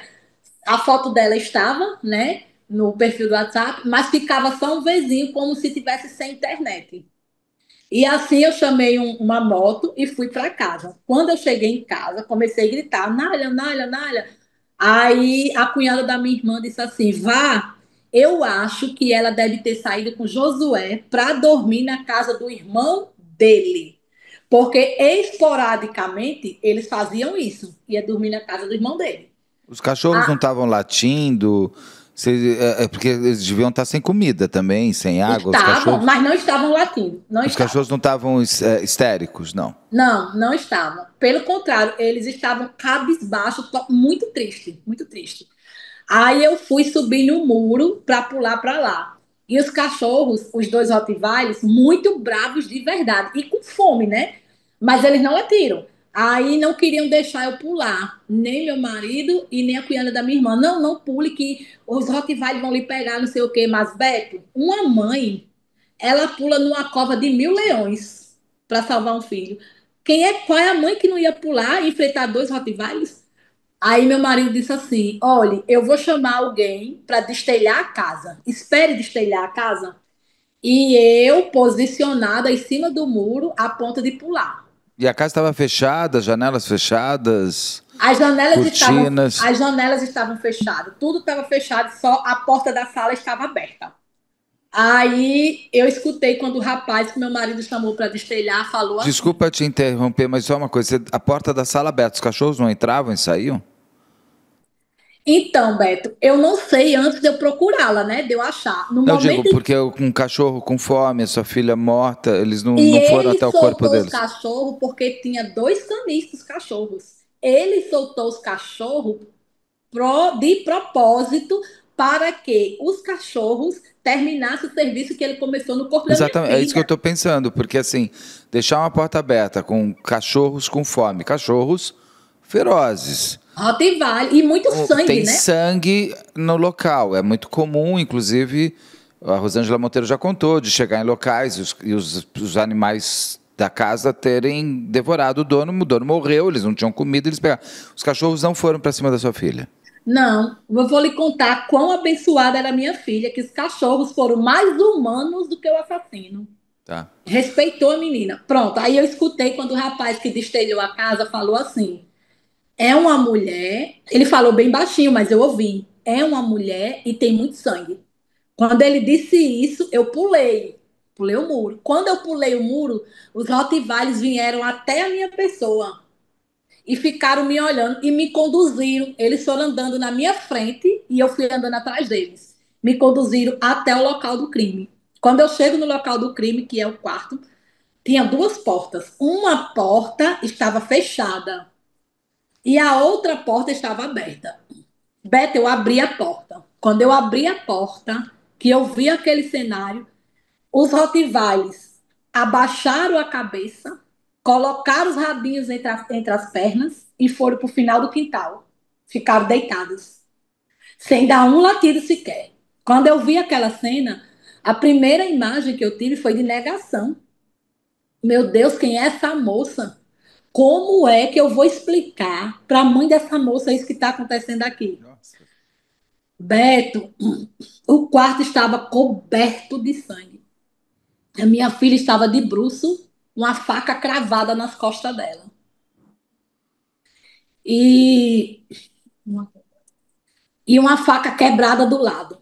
Speaker 2: a foto dela estava, né, no perfil do WhatsApp, mas ficava só um vizinho, como se tivesse sem internet. E assim eu chamei uma moto e fui para casa. Quando eu cheguei em casa, comecei a gritar, Nália, Nália, Nália. Aí a cunhada da minha irmã disse assim, vá, eu acho que ela deve ter saído com Josué para dormir na casa do irmão dele. Porque esporadicamente eles faziam isso, ia dormir na casa do irmão dele.
Speaker 1: Os cachorros não
Speaker 2: Ah,
Speaker 1: estavam latindo? É porque eles deviam estar sem comida também, sem água. Os
Speaker 2: estavam,
Speaker 1: cachorros,
Speaker 2: mas não estavam latindo, não
Speaker 1: os cachorros
Speaker 2: estavam.
Speaker 1: não estavam histéricos, não.
Speaker 2: Não, não estavam. Pelo contrário, eles estavam cabisbaixo, muito triste, muito triste. Aí eu fui subir no muro para pular para lá. E os cachorros, os dois Rottweilers, muito bravos de verdade e com fome, né? Mas eles não latiram. Aí não queriam deixar eu pular, nem meu marido e nem a cunhada da minha irmã. Não, não pule que os Rottweilers vão lhe pegar, não sei o quê. Mas, Beto, uma mãe, ela pula numa cova de 1.000 leões para salvar um filho. Qual é a mãe que não ia pular e enfrentar dois Rottweilers? Aí meu marido disse assim: olha, eu vou chamar alguém para destelhar a casa. Espere destelhar a casa. E eu, posicionada em cima do muro, a ponto de pular.
Speaker 1: E a casa estava fechada, janelas fechadas,
Speaker 2: As janelas estavam,
Speaker 1: cortinas.
Speaker 2: as janelas estavam fechadas, tudo estava fechado, só a porta da sala estava aberta. Aí eu escutei quando o rapaz que meu marido chamou para destelhar falou assim:
Speaker 1: Desculpa te interromper, mas só uma coisa. A porta da sala aberta, os cachorros não entravam e saíam?
Speaker 2: então, Beto, eu não sei antes de eu procurá-la, né? De eu achar. No
Speaker 1: Não, eu digo,
Speaker 2: momento
Speaker 1: porque um cachorro com fome, a sua filha morta, eles
Speaker 2: E
Speaker 1: não foram
Speaker 2: ele
Speaker 1: até o corpo
Speaker 2: soltou os
Speaker 1: deles.
Speaker 2: cachorros porque tinha dois canis cachorros. Ele soltou os cachorros de propósito para que os cachorros terminassem o serviço que ele começou no corpo da minha
Speaker 1: Exatamente, é isso que eu
Speaker 2: filha.
Speaker 1: estou pensando, porque assim, deixar uma porta aberta com cachorros com fome, cachorros ferozes.
Speaker 2: Rottweiler e muito sangue,
Speaker 1: Tem
Speaker 2: né?
Speaker 1: sangue no local, é muito comum, inclusive, a Rosângela Monteiro já contou, de chegar em locais os animais da casa terem devorado o dono morreu, eles não tinham comida, eles pegaram. Os cachorros não foram para cima da sua filha.
Speaker 2: Não, eu vou lhe contar quão abençoada era minha filha, que os cachorros foram mais humanos do que o assassino.
Speaker 1: Tá.
Speaker 2: Respeitou a menina. Pronto, aí eu escutei quando o rapaz que destelhou a casa falou assim: é uma mulher. Ele falou bem baixinho, mas eu ouvi. É uma mulher e tem muito sangue. Quando ele disse isso, eu pulei. Pulei o muro. Quando eu pulei o muro, os Rottweilers vieram até a minha pessoa e ficaram me olhando e me conduziram. Eles foram andando na minha frente e eu fui andando atrás deles. Me conduziram até o local do crime. Quando eu chego no local do crime, que é o quarto, tinha duas portas. Uma porta estava fechada e a outra porta estava aberta. Beto, eu abri a porta. Quando eu abri a porta, que eu vi aquele cenário, os Rottweilers abaixaram a cabeça, colocaram os rabinhos entre as pernas e foram para o final do quintal. Ficaram deitados, sem dar um latido sequer. Quando eu vi aquela cena, a primeira imagem que eu tive foi de negação. Meu Deus, quem é essa moça? Como é que eu vou explicar para a mãe dessa moça isso que está acontecendo aqui?
Speaker 1: Nossa.
Speaker 2: Beto, o quarto estava coberto de sangue. A minha filha estava de bruço, uma faca cravada nas costas dela. E, e uma faca quebrada do lado.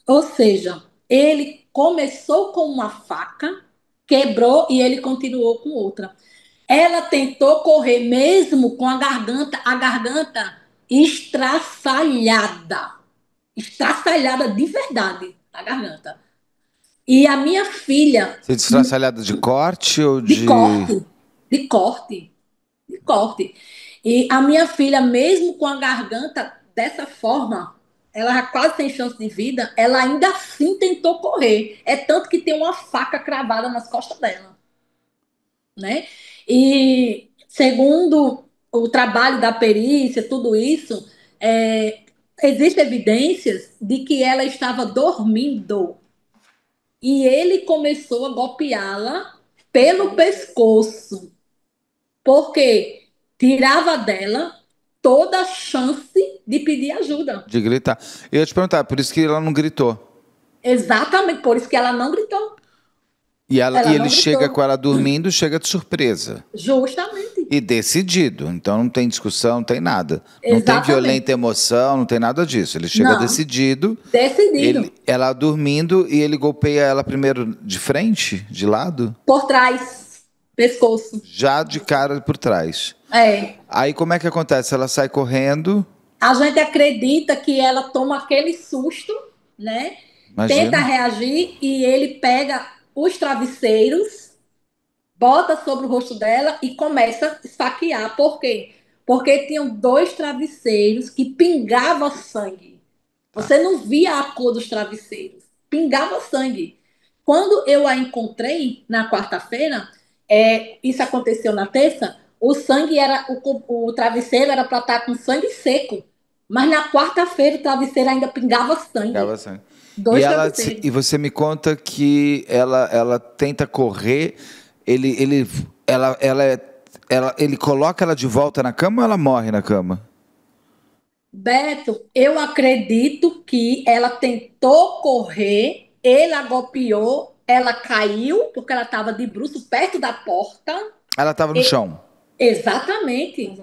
Speaker 2: Ou seja, ele começou com uma faca, quebrou e ele continuou com outra. Ela tentou correr mesmo com a garganta estraçalhada. Estraçalhada de verdade, a garganta. E a minha filha,
Speaker 1: Você destraçalhada de corte ou
Speaker 2: de
Speaker 1: de.
Speaker 2: corte, de corte, de corte. E a minha filha, mesmo com a garganta dessa forma, ela já quase sem chance de vida, ela ainda assim tentou correr. É tanto que tem uma faca cravada nas costas dela, né? E segundo o trabalho da perícia, tudo isso, existem evidências de que ela estava dormindo e ele começou a golpeá-la pelo pescoço, porque tirava dela toda a chance de pedir ajuda.
Speaker 1: De gritar. Eu ia te perguntar, por isso que ela não gritou.
Speaker 2: Exatamente, por isso que ela não gritou.
Speaker 1: E
Speaker 2: Ela
Speaker 1: ele
Speaker 2: não
Speaker 1: chega
Speaker 2: gritou.
Speaker 1: com ela dormindo, chega de surpresa.
Speaker 2: Justamente.
Speaker 1: E decidido. Então não tem discussão, não tem nada. Não tem violenta
Speaker 2: Exatamente.
Speaker 1: emoção, não tem nada disso. Ele chega
Speaker 2: Não.
Speaker 1: decidido,
Speaker 2: Decidido.
Speaker 1: ela dormindo e ele golpeia ela primeiro de frente, de lado,
Speaker 2: Por trás. Pescoço.
Speaker 1: já de cara por trás.
Speaker 2: É.
Speaker 1: Aí como é que acontece? Ela sai correndo,
Speaker 2: A gente acredita que ela toma aquele susto, né? Tenta
Speaker 1: imagina.
Speaker 2: reagir e ele pega os travesseiros, bota sobre o rosto dela e começa a esfaquear. Por quê? Porque tinham dois travesseiros que pingavam sangue.
Speaker 1: Tá.
Speaker 2: Você não via a cor dos travesseiros, pingava sangue. Quando eu a encontrei na quarta-feira, isso aconteceu na terça, o sangue era, o travesseiro era para estar com sangue seco. Mas na quarta-feira o travesseiro ainda pingava
Speaker 1: Pegava
Speaker 2: sangue.
Speaker 1: sangue. E
Speaker 2: Dois
Speaker 1: ela
Speaker 2: travesseiros.
Speaker 1: e você me conta que ela tenta correr, ele coloca ela de volta na cama ou ela morre na cama?
Speaker 2: Beto, eu acredito que ela tentou correr, ele a golpeou, ela caiu, porque ela estava de bruço perto da porta.
Speaker 1: Ela estava no
Speaker 2: E-
Speaker 1: chão.
Speaker 2: Exatamente.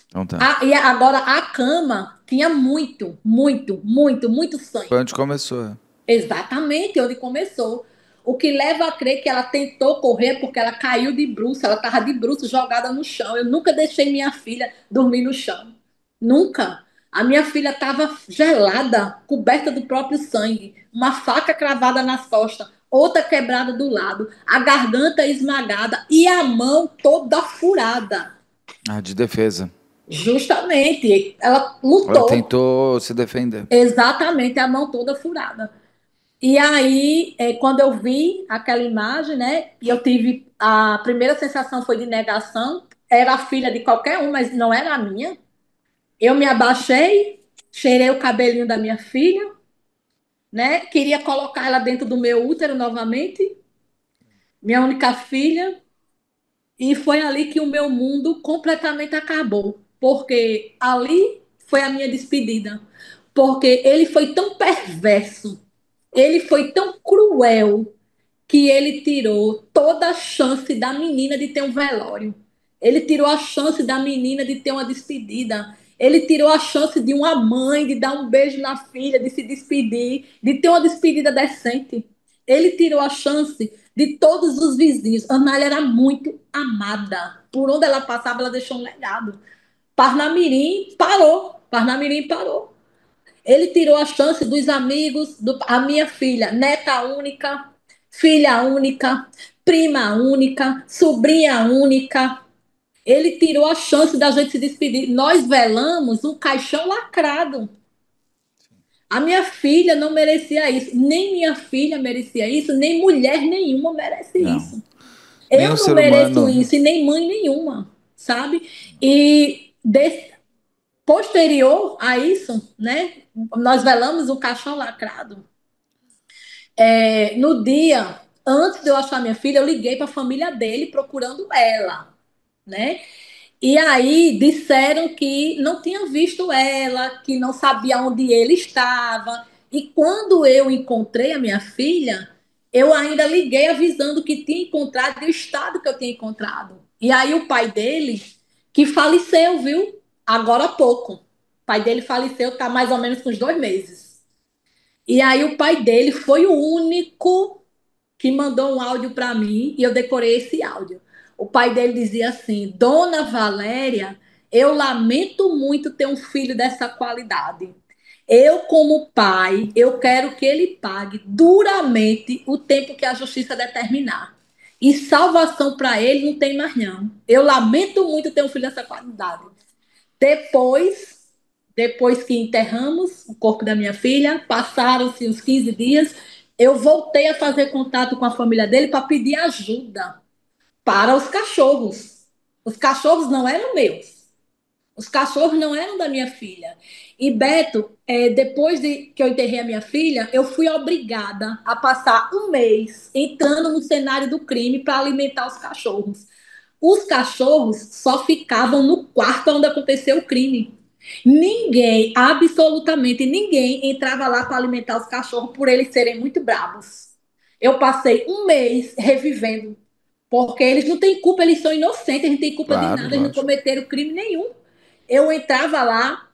Speaker 1: Então tá.
Speaker 2: E agora a cama tinha muito
Speaker 1: Foi
Speaker 2: sangue.
Speaker 1: onde começou.
Speaker 2: Exatamente onde começou. O que leva a crer que ela tentou correr porque ela caiu de bruço, ela estava de bruço jogada no chão. Eu nunca deixei minha filha dormir no chão. Nunca. A minha filha estava gelada, coberta do próprio sangue, uma faca cravada nas costas, outra quebrada do lado, a garganta esmagada e a mão toda furada.
Speaker 1: Ah, de defesa.
Speaker 2: Justamente, ela
Speaker 1: Ela
Speaker 2: lutou
Speaker 1: tentou se defender.
Speaker 2: exatamente a mão toda furada. E aí, quando eu vi aquela imagem, né, e eu tive a primeira sensação foi de negação, era a filha de qualquer um, mas não era a minha. Eu me abaixei, cheirei o cabelinho da minha filha, né, queria colocar ela dentro do meu útero novamente, minha única filha, e foi ali que o meu mundo completamente acabou, porque ali foi a minha despedida, porque ele foi tão perverso, ele foi tão cruel, que ele tirou toda a chance da menina de ter um velório. Ele tirou a chance da menina de ter uma despedida. Ele tirou a chance de uma mãe de dar um beijo na filha, de se despedir, de ter uma despedida decente. Ele tirou a chance de todos os vizinhos. Anália era muito amada. Por onde ela passava, ela deixou um legado. Parnamirim parou. Parnamirim parou. Ele tirou a chance dos amigos, a minha filha, neta única, filha única, prima única, sobrinha única. Ele tirou a chance da gente se despedir. Nós velamos um caixão lacrado. A minha filha não merecia isso, nem minha filha merecia isso, nem mulher nenhuma merece
Speaker 1: Não.
Speaker 2: isso.
Speaker 1: Nenhum
Speaker 2: Eu não
Speaker 1: ser
Speaker 2: mereço
Speaker 1: humano.
Speaker 2: isso e nem mãe nenhuma, sabe? E posterior a isso, né? Nós velamos um caixão lacrado. No dia antes de eu achar minha filha, eu liguei para a família dele procurando ela, né? E aí disseram que não tinham visto ela, que não sabia onde ele estava. E quando eu encontrei a minha filha, eu ainda liguei avisando que tinha encontrado e o estado que eu tinha encontrado. E aí o pai dele, que faleceu, viu? Agora há pouco. O pai dele faleceu, tá mais ou menos com uns 2 meses. E aí o pai dele foi o único que mandou um áudio para mim e eu decorei esse áudio. O pai dele dizia assim: Dona Valéria, eu lamento muito ter um filho dessa qualidade. Eu, como pai, eu quero que ele pague duramente o tempo que a justiça determinar. E salvação para ele não tem mais não. Eu lamento muito ter um filho dessa qualidade. Depois, depois que enterramos o corpo da minha filha, passaram-se uns 15 dias, eu voltei a fazer contato com a família dele para pedir ajuda para os cachorros. Os cachorros não eram meus. Os cachorros não eram da minha filha. E Beto, depois de que eu enterrei a minha filha, eu fui obrigada a passar um mês entrando no cenário do crime para alimentar os cachorros. Os cachorros só ficavam no quarto onde aconteceu o crime. Ninguém, absolutamente ninguém, entrava lá para alimentar os cachorros por eles serem muito bravos. Eu passei um mês revivendo, porque eles não têm culpa, eles são inocentes, eles não têm culpa de
Speaker 1: Claro,
Speaker 2: nada, eles não
Speaker 1: lógico.
Speaker 2: cometeram crime nenhum. Eu entrava lá,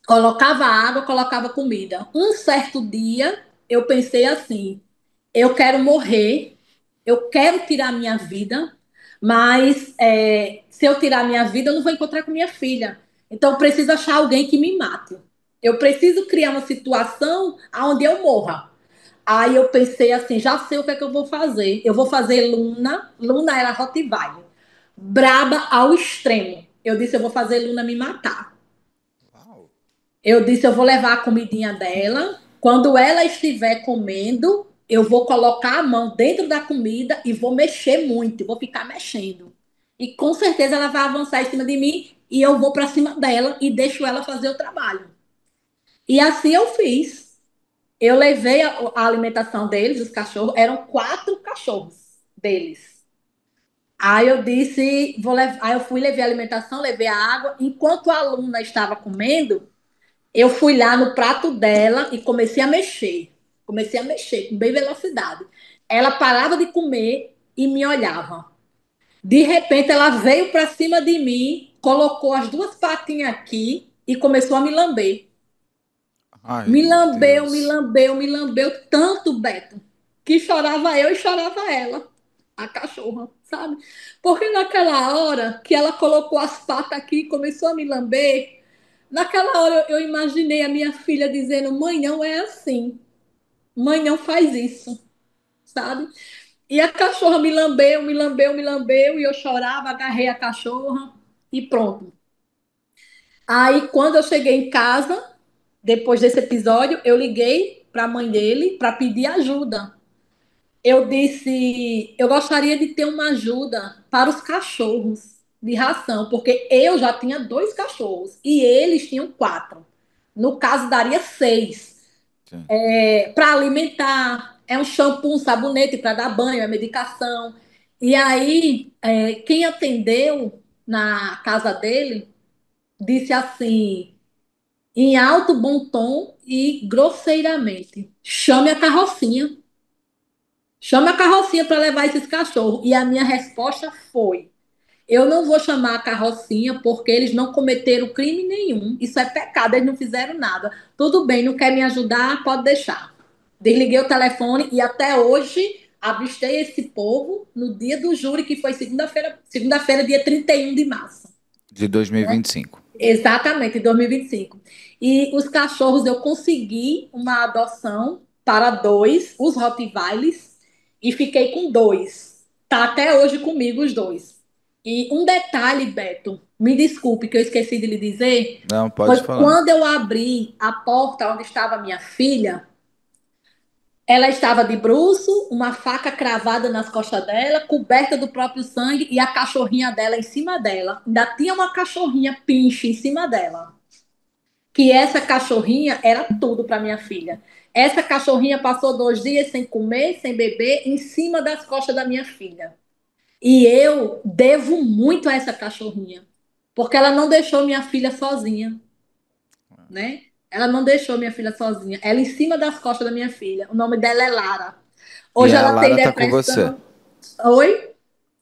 Speaker 2: colocava água, colocava comida. Um certo dia, eu pensei assim: eu quero morrer, eu quero tirar minha vida, mas se eu tirar minha vida, eu não vou encontrar com minha filha. Então, eu preciso achar alguém que me mate. Eu preciso criar uma situação onde eu morra. Aí eu pensei assim, já sei o que é que eu vou fazer. Eu vou fazer Luna. Luna era Rottweiler. Braba ao extremo. Eu disse, eu vou fazer Luna me matar.
Speaker 1: Uau.
Speaker 2: Eu disse, eu vou levar a comidinha dela. Quando ela estiver comendo, eu vou colocar a mão dentro da comida e vou mexer muito, vou ficar mexendo. E com certeza ela vai avançar em cima de mim e eu vou para cima dela e deixo ela fazer o trabalho. E assim eu fiz. Eu levei a alimentação deles, os cachorros, eram 4 cachorros deles. Aí eu disse, aí eu fui, levei a alimentação, levei a água. Enquanto a aluna estava comendo, eu fui lá no prato dela e comecei a mexer. Comecei a mexer com bem velocidade. Ela parava de comer e me olhava. De repente, ela veio para cima de mim, colocou as 2 patinhas aqui e começou a me lamber.
Speaker 1: Ai,
Speaker 2: Me
Speaker 1: meu
Speaker 2: lambeu, me
Speaker 1: Deus.
Speaker 2: lambeu, me lambeu tanto, Beto, que chorava eu e chorava ela, a cachorra, sabe? Porque naquela hora que ela colocou as patas aqui e começou a me lamber, naquela hora eu imaginei a minha filha dizendo: mãe, não é assim, mãe, não faz isso, sabe? E a cachorra me lambeu, me lambeu, me lambeu, e eu chorava, agarrei a cachorra e pronto. Aí, quando eu cheguei em casa, depois desse episódio, eu liguei para a mãe dele para pedir ajuda. Eu disse, eu gostaria de ter uma ajuda para os cachorros de ração, porque eu já tinha 2 cachorros e eles tinham 4. No caso, daria 6.
Speaker 1: Sim.
Speaker 2: Para alimentar, é um shampoo, um sabonete para dar banho, é medicação. E aí, quem atendeu na casa dele disse assim, em alto bom tom e grosseiramente: chame a carrocinha. Chame a carrocinha para levar esses cachorros. E a minha resposta foi: eu não vou chamar a carrocinha porque eles não cometeram crime nenhum. Isso é pecado, eles não fizeram nada. Tudo bem, não quer me ajudar? Pode deixar. Desliguei o telefone e até hoje avistei esse povo no dia do júri, que foi segunda-feira, dia 31 de março.
Speaker 1: De 2025.
Speaker 2: Exatamente, em 2025. E os cachorros eu consegui uma adoção para 2, os Rottweilers, e fiquei com 2. Tá até hoje comigo os 2. E um detalhe, Beto, me desculpe que eu esqueci de lhe dizer,
Speaker 1: Não,
Speaker 2: foi
Speaker 1: pode falar.
Speaker 2: quando eu abri a porta onde estava minha filha, ela estava de bruço, uma faca cravada nas costas dela, coberta do próprio sangue e a cachorrinha dela em cima dela. Ainda tinha uma cachorrinha pinche em cima dela. Que essa cachorrinha era tudo para minha filha. Essa cachorrinha passou 2 dias sem comer, sem beber, em cima das costas da minha filha. E eu devo muito a essa cachorrinha. porque ela não deixou minha filha sozinha, né? Ela não deixou minha filha sozinha. Ela em cima das costas da minha filha. O nome dela é Lara.
Speaker 1: E
Speaker 2: Hoje
Speaker 1: a
Speaker 2: ela tem
Speaker 1: Lara tá com você.
Speaker 2: depressão. Oi?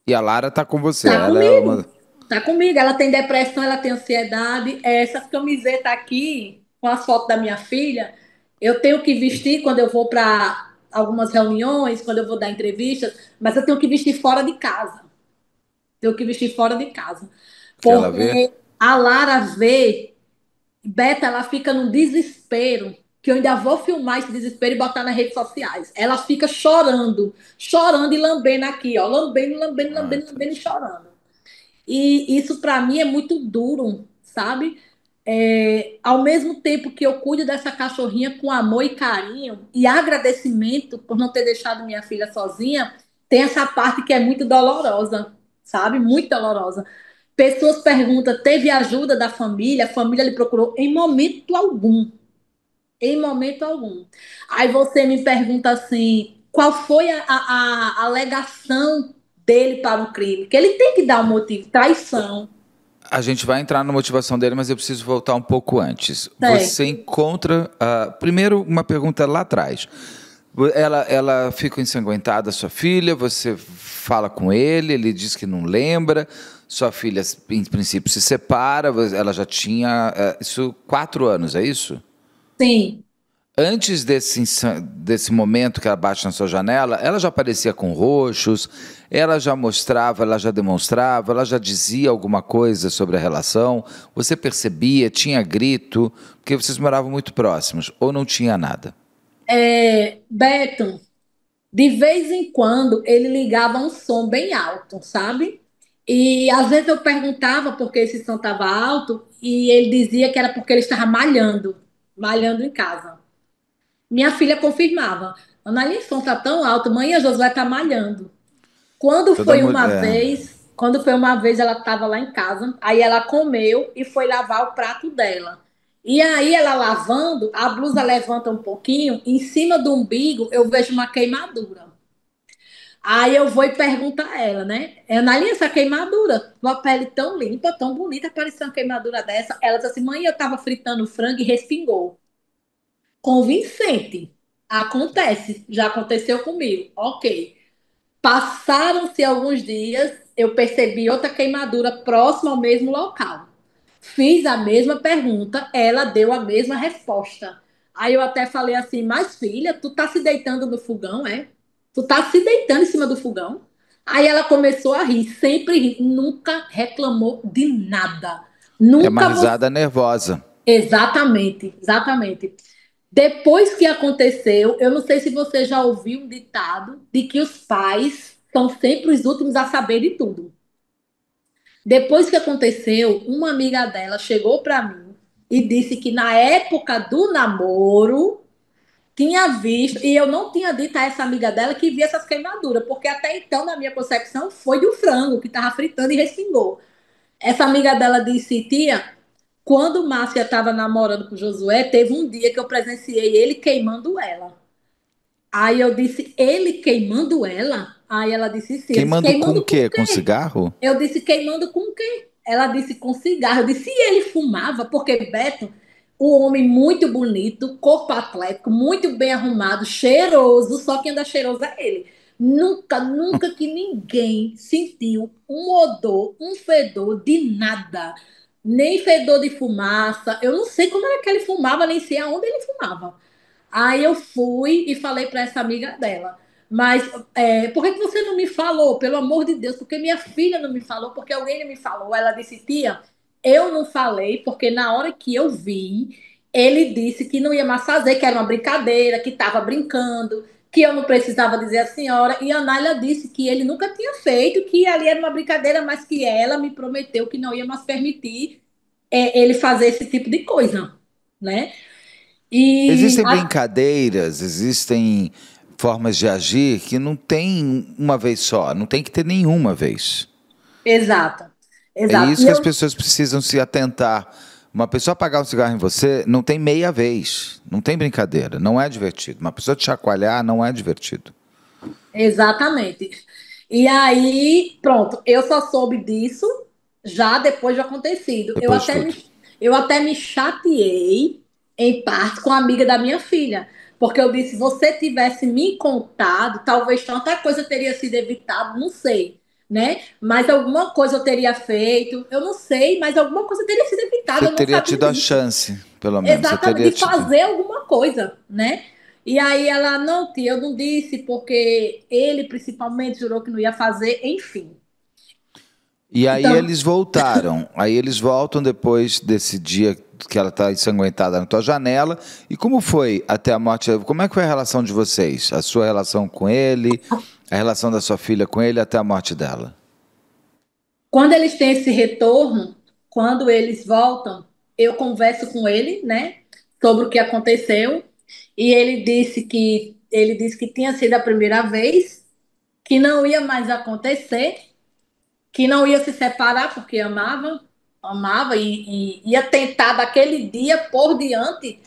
Speaker 1: E a Lara tá com você.
Speaker 2: Tá
Speaker 1: Ela é
Speaker 2: comigo.
Speaker 1: uma.
Speaker 2: Tá comigo. Ela tem depressão, ela tem ansiedade. Essas camisetas aqui, com as fotos da minha filha, eu tenho que vestir quando eu vou para algumas reuniões, quando eu vou dar entrevistas, mas eu tenho que vestir fora de casa. Tenho que vestir fora de casa.
Speaker 1: Que ela vê.
Speaker 2: Porque a Lara vê, Beta, ela fica num desespero, que eu ainda vou filmar esse desespero e botar nas redes sociais. Ela fica chorando, chorando e lambendo aqui, ó, lambendo, lambendo,
Speaker 1: Ai,
Speaker 2: lambendo, lambendo e
Speaker 1: tadinho.
Speaker 2: chorando. E isso para mim é muito duro, sabe? Ao mesmo tempo que eu cuido dessa cachorrinha com amor e carinho e agradecimento por não ter deixado minha filha sozinha, tem essa parte que é muito dolorosa, sabe? Muito dolorosa. Pessoas perguntam: teve ajuda da família? A família lhe procurou? Em momento algum. Em momento algum. Aí você me pergunta assim: qual foi a alegação dele para o crime? Que ele tem que dar um motivo: traição.
Speaker 1: A gente vai entrar na motivação dele, mas eu preciso voltar um pouco antes. Você
Speaker 2: Certo.
Speaker 1: encontra. Primeiro, uma pergunta lá atrás. Ela fica ensanguentada, sua filha, você fala com ele diz que não lembra. Sua filha, em princípio, se separa, ela já tinha. Isso, 4 anos, é isso?
Speaker 2: Sim.
Speaker 1: Antes desse momento que ela bate na sua janela, ela já aparecia com roxos, ela já mostrava, ela já demonstrava, ela já dizia alguma coisa sobre a relação, você percebia, tinha grito, porque vocês moravam muito próximos, ou não tinha nada?
Speaker 2: Beto, de vez em quando ele ligava um som bem alto, sabe? E às vezes eu perguntava por que esse som estava alto e ele dizia que era porque ele estava malhando, malhando em casa. Minha filha confirmava: Analia, o som está tão alto, mãe, a Josué está malhando.
Speaker 1: Toda mulher.
Speaker 2: Quando foi uma vez ela estava lá em casa, aí ela comeu e foi lavar o prato dela. E aí ela lavando, a blusa levanta um pouquinho, em cima do umbigo eu vejo uma queimadura. Aí eu vou e pergunto a ela, né? Analia, essa queimadura, tua pele tão limpa, tão bonita, parecia uma queimadura dessa. Ela disse assim: mãe, eu tava fritando frango e respingou. Convincente. Acontece, já aconteceu comigo. Ok. Passaram-se alguns dias, eu percebi outra queimadura próxima ao mesmo local. Fiz a mesma pergunta, ela deu a mesma resposta. Aí eu até falei assim: mas filha, tu tá se deitando no fogão, é? Tu tá se deitando em cima do fogão? Aí ela começou a rir, sempre ri, nunca reclamou de nada.
Speaker 1: É uma
Speaker 2: Nunca você.
Speaker 1: risada nervosa.
Speaker 2: Exatamente, exatamente. Depois que aconteceu, eu não sei se você já ouviu um ditado de que os pais são sempre os últimos a saber de tudo. Depois que aconteceu, uma amiga dela chegou para mim e disse que na época do namoro tinha visto, e eu não tinha dito a essa amiga dela que via essas queimaduras, porque até então, na minha concepção, foi do frango que estava fritando e respingou. Essa amiga dela disse: tia, quando Márcia estava namorando com Josué, teve um dia que eu presenciei ele queimando ela. Aí eu disse: ele queimando ela? Aí ela disse: sim. Eu disse:
Speaker 1: Queimando com o
Speaker 2: queimando com
Speaker 1: quê? Com
Speaker 2: quem?
Speaker 1: cigarro?
Speaker 2: Eu disse: queimando com quem? Ela disse: com cigarro. Eu disse: e ele fumava? Porque Beto, o homem muito bonito, corpo atlético, muito bem arrumado, cheiroso, só quem anda cheiroso é ele. Nunca, nunca que ninguém sentiu um odor, um fedor de nada. Nem fedor de fumaça. Eu não sei como era que ele fumava, nem sei aonde ele fumava. Aí eu fui e falei para essa amiga dela. Mas por que você não me falou? Pelo amor de Deus, porque minha filha não me falou, porque alguém não me falou. Ela disse: tia, eu não falei, porque na hora que eu vi, ele disse que não ia mais fazer, que era uma brincadeira, que estava brincando, que eu não precisava dizer à senhora. E a Nália disse que ele nunca tinha feito, que ali era uma brincadeira, mas que ela me prometeu que não ia mais permitir ele fazer esse tipo de coisa, né? E
Speaker 1: Existem brincadeiras, existem formas de agir que não tem uma vez só, não tem que ter nenhuma vez.
Speaker 2: exato,
Speaker 1: É
Speaker 2: exato.
Speaker 1: isso
Speaker 2: E
Speaker 1: que
Speaker 2: eu,
Speaker 1: as pessoas precisam se atentar. Uma pessoa apagar um cigarro em você não tem meia vez, não tem brincadeira, não é divertido. Uma pessoa te chacoalhar não é divertido.
Speaker 2: exatamente. E aí, pronto, eu só soube disso já depois de acontecido.
Speaker 1: Depois de tudo.
Speaker 2: Eu até me chateei, em parte, com a amiga da minha filha. Porque eu disse, se você tivesse me contado, talvez tanta coisa teria sido evitada, não sei, né? Mas alguma coisa eu teria feito, eu não sei, mas alguma coisa teria sido evitada,
Speaker 1: Você
Speaker 2: eu não
Speaker 1: teria
Speaker 2: sabia
Speaker 1: tido a
Speaker 2: disso.
Speaker 1: chance, pelo menos. Você
Speaker 2: Exatamente,
Speaker 1: teria
Speaker 2: de
Speaker 1: tido.
Speaker 2: fazer alguma coisa, né? E aí ela, não, tia, eu não disse, porque ele principalmente jurou que não ia fazer, enfim.
Speaker 1: E aí
Speaker 2: Então,
Speaker 1: eles voltaram. Aí eles voltam depois desse dia que ela está ensanguentada na tua janela. E como foi até a morte? Como é que foi a relação de vocês? A sua relação com ele, a relação da sua filha com ele até a morte dela?
Speaker 2: quando eles têm esse retorno, quando eles voltam, eu converso com ele, né, sobre o que aconteceu, e ele disse que tinha sido a primeira vez, que não ia mais acontecer, que não ia se separar porque amava e ia tentar daquele dia por diante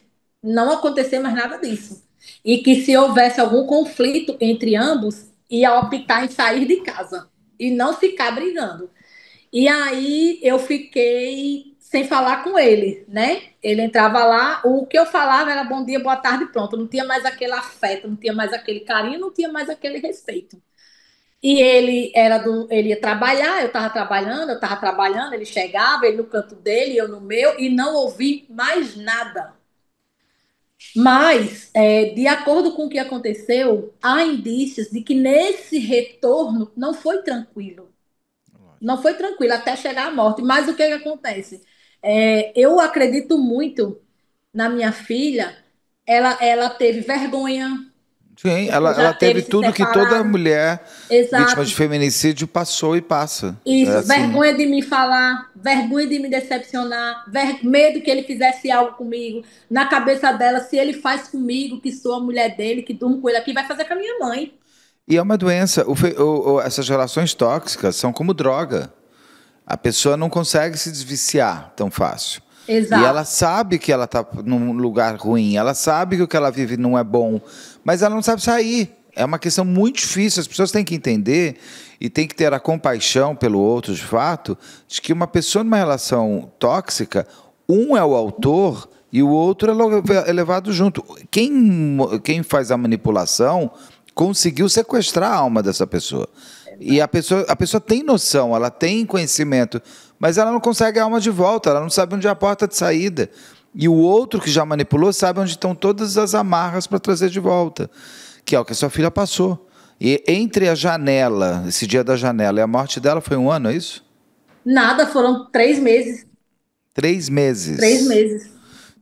Speaker 2: não acontecer mais nada disso. E que se houvesse algum conflito entre ambos, ia optar em sair de casa e não ficar brigando. E aí eu fiquei sem falar com ele, né? Ele entrava lá, o que eu falava era bom dia, boa tarde, pronto. Não tinha mais aquele afeto, não tinha mais aquele carinho, não tinha mais aquele respeito. E ele ia trabalhar, eu estava trabalhando, ele chegava, ele no canto dele, eu no meu, e não ouvi mais nada. Mas, de acordo com o que aconteceu, há indícios de que nesse retorno não foi tranquilo. Não foi tranquilo até chegar à morte. Mas o que, que acontece? Eu acredito muito na minha filha. Ela teve vergonha,
Speaker 1: Sim,
Speaker 2: porque
Speaker 1: ela
Speaker 2: já
Speaker 1: teve
Speaker 2: teve se
Speaker 1: tudo que toda
Speaker 2: separado.
Speaker 1: mulher vítima de
Speaker 2: Exato.
Speaker 1: feminicídio passou e passa. É
Speaker 2: Isso,
Speaker 1: assim.
Speaker 2: vergonha de me falar, vergonha de me decepcionar, medo que ele fizesse algo comigo. Na cabeça dela, se ele faz comigo, que sou a mulher dele, que durmo com ele aqui, vai fazer com a minha mãe.
Speaker 1: E é uma doença. Essas relações tóxicas são como droga. A pessoa não consegue se desviciar tão fácil. E ela
Speaker 2: Exato.
Speaker 1: sabe que ela está num lugar ruim, ela sabe que o que ela vive não é bom, mas ela não sabe sair. É uma questão muito difícil. As pessoas têm que entender e têm que ter a compaixão pelo outro, de fato, de que uma pessoa numa relação tóxica, um é o autor e o outro é levado junto. Quem faz a manipulação conseguiu sequestrar a alma dessa pessoa. E a pessoa tem noção, ela tem conhecimento, mas ela não consegue a alma de volta, ela não sabe onde é a porta de saída. E o outro que já manipulou sabe onde estão todas as amarras para trazer de volta, que é o que a sua filha passou. E entre a janela, esse dia da janela, e a morte dela foi 1 ano, é isso?
Speaker 2: Nada, foram 3 meses.
Speaker 1: 3 meses.
Speaker 2: 3 meses.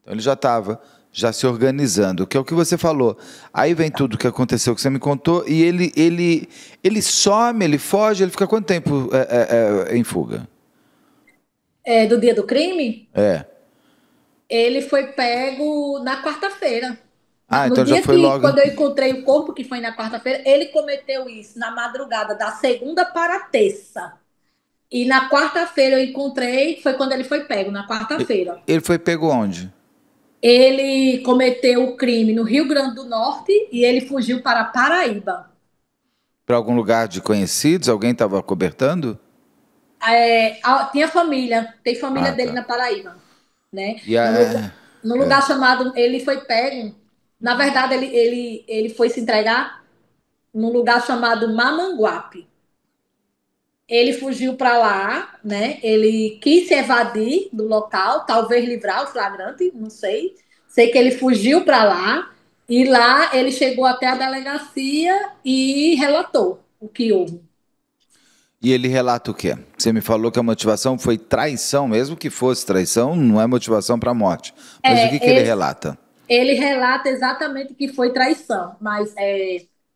Speaker 1: Então ele já estava já se organizando, que é o que você falou. Aí vem tudo o que aconteceu, que você me contou, e ele some, ele foge, ele fica quanto tempo em fuga?
Speaker 2: Do dia do crime,
Speaker 1: É.
Speaker 2: ele foi pego na quarta-feira.
Speaker 1: Ah,
Speaker 2: No
Speaker 1: então já
Speaker 2: dia
Speaker 1: foi
Speaker 2: que,
Speaker 1: logo.
Speaker 2: quando eu encontrei o corpo, que foi na quarta-feira, ele cometeu isso na madrugada da segunda para a terça. E na quarta-feira eu encontrei, foi quando ele foi pego, na quarta-feira.
Speaker 1: Ele foi pego onde?
Speaker 2: Ele cometeu o crime no Rio Grande do Norte e ele fugiu para Paraíba.
Speaker 1: Para algum lugar de conhecidos? Alguém estava cobertando?
Speaker 2: Tinha família, tem família
Speaker 1: Ah,
Speaker 2: dele
Speaker 1: tá.
Speaker 2: na Paraíba, né?
Speaker 1: E
Speaker 2: No
Speaker 1: é.
Speaker 2: lugar chamado, ele foi pego. Na verdade, ele foi se entregar num lugar chamado Mamanguape. Ele fugiu para lá, né? Ele quis se evadir do local, talvez livrar o flagrante, não sei. Sei que ele fugiu para lá e lá ele chegou até a delegacia e relatou o que houve.
Speaker 1: E ele relata o quê? Você me falou que a motivação foi traição, mesmo que fosse traição, não é motivação para a morte. Mas o que que ele
Speaker 2: Ele,
Speaker 1: relata?
Speaker 2: ele relata exatamente que foi traição, mas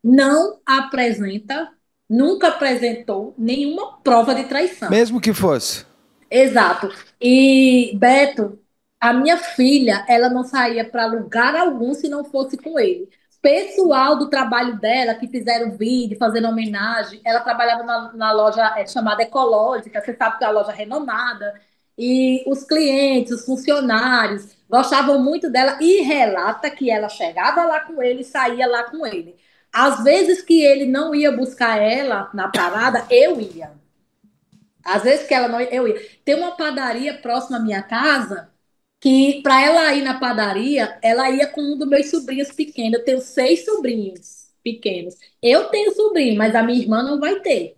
Speaker 2: não apresenta, nunca apresentou nenhuma prova de traição.
Speaker 1: Mesmo que fosse.
Speaker 2: Exato. E, Beto, a minha filha, ela não saía para lugar algum se não fosse com ele. Pessoal do trabalho dela, que fizeram vídeo, fazendo homenagem, ela trabalhava na loja chamada Ecológica, você sabe que é uma loja renomada, e os clientes, os funcionários, gostavam muito dela e relata que ela chegava lá com ele e saía lá com ele. Às vezes que ele não ia buscar ela na parada, eu ia. Às vezes que ela não, eu ia. Tem uma padaria próxima à minha casa que para ela ir na padaria, ela ia com um dos meus sobrinhos pequenos. Eu tenho 6 sobrinhos pequenos. Eu tenho sobrinho, mas a minha irmã não vai ter.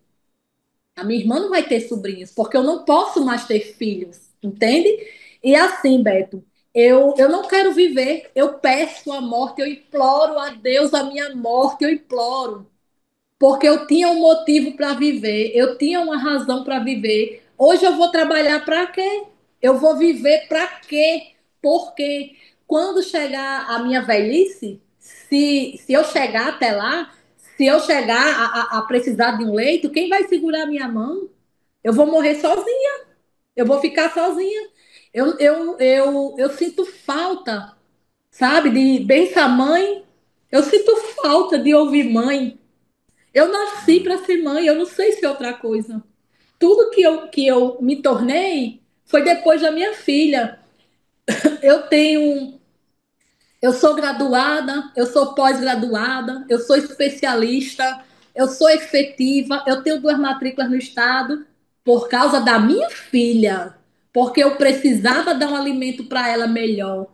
Speaker 2: A minha irmã não vai ter sobrinhos, porque eu não posso mais ter filhos, entende? E assim, Beto, eu não quero viver. Eu peço a morte, eu imploro a Deus a minha morte, eu imploro. Porque eu tinha um motivo para viver, eu tinha uma razão para viver. Hoje eu vou trabalhar para quê? Eu vou viver para quê? Porque quando chegar a minha velhice, se eu chegar até lá, se eu chegar a precisar de um leito, quem vai segurar a minha mão? Eu vou morrer sozinha, eu vou ficar sozinha. Eu sinto falta, sabe, de benção mãe. Eu sinto falta de ouvir mãe. Eu nasci para ser mãe, eu não sei se é outra coisa. Tudo que eu me tornei foi depois da minha filha. Eu tenho, eu sou graduada, eu sou pós-graduada, eu sou especialista, eu sou efetiva, eu tenho 2 matrículas no estado por causa da minha filha, porque eu precisava dar um alimento para ela melhor,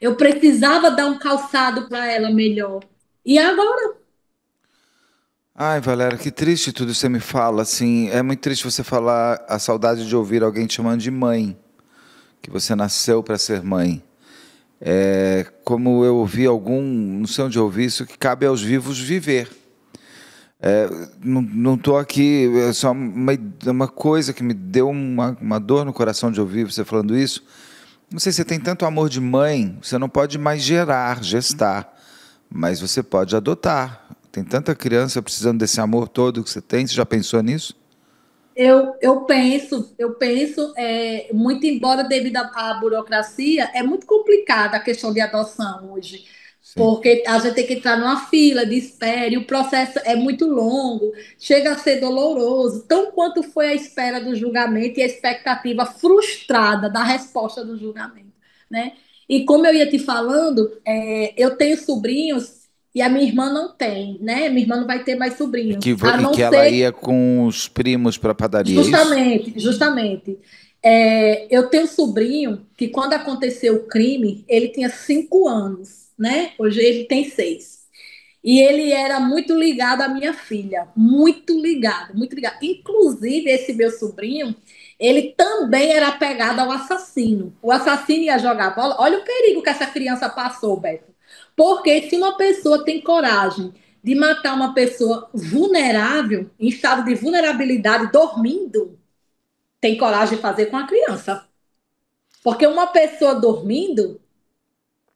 Speaker 2: eu precisava dar um calçado para ela melhor. E agora
Speaker 1: Ai, Valéria, que triste tudo isso que você me fala, assim, é muito triste você falar a saudade de ouvir alguém te chamando de mãe, que você nasceu para ser mãe. É, como eu ouvi algum, não sei onde eu ouvi isso, que cabe aos vivos viver. É, não estou aqui, é só uma coisa que me deu uma dor no coração de ouvir você falando isso. Não sei se você tem tanto amor de mãe, você não pode mais gestar, mas você pode adotar. Tem tanta criança precisando desse amor todo que você tem, você já pensou nisso?
Speaker 2: eu penso, muito embora devido à burocracia, é muito complicada a questão de adoção hoje,
Speaker 1: Sim.
Speaker 2: porque a gente tem que entrar numa fila de espera e o processo é muito longo, chega a ser doloroso, tão quanto foi a espera do julgamento e a expectativa frustrada da resposta do julgamento, né? E como eu ia te falando, eu tenho sobrinhos e a minha irmã não tem, né? Minha irmã não vai ter mais
Speaker 1: E
Speaker 2: sobrinhos, a não
Speaker 1: que ela
Speaker 2: ser
Speaker 1: ia com os primos para a padaria, é isso?
Speaker 2: justamente, justamente. Eu tenho um sobrinho que, quando aconteceu o crime, ele tinha 5 anos, né? Hoje ele tem 6. E ele era muito ligado à minha filha, muito ligado, muito ligado. Inclusive, esse meu sobrinho, ele também era apegado ao assassino. O assassino ia jogar bola. Olha o perigo que essa criança passou, Beto. Porque se uma pessoa tem coragem de matar uma pessoa vulnerável, em estado de vulnerabilidade, dormindo, tem coragem de fazer com a criança. Porque uma pessoa dormindo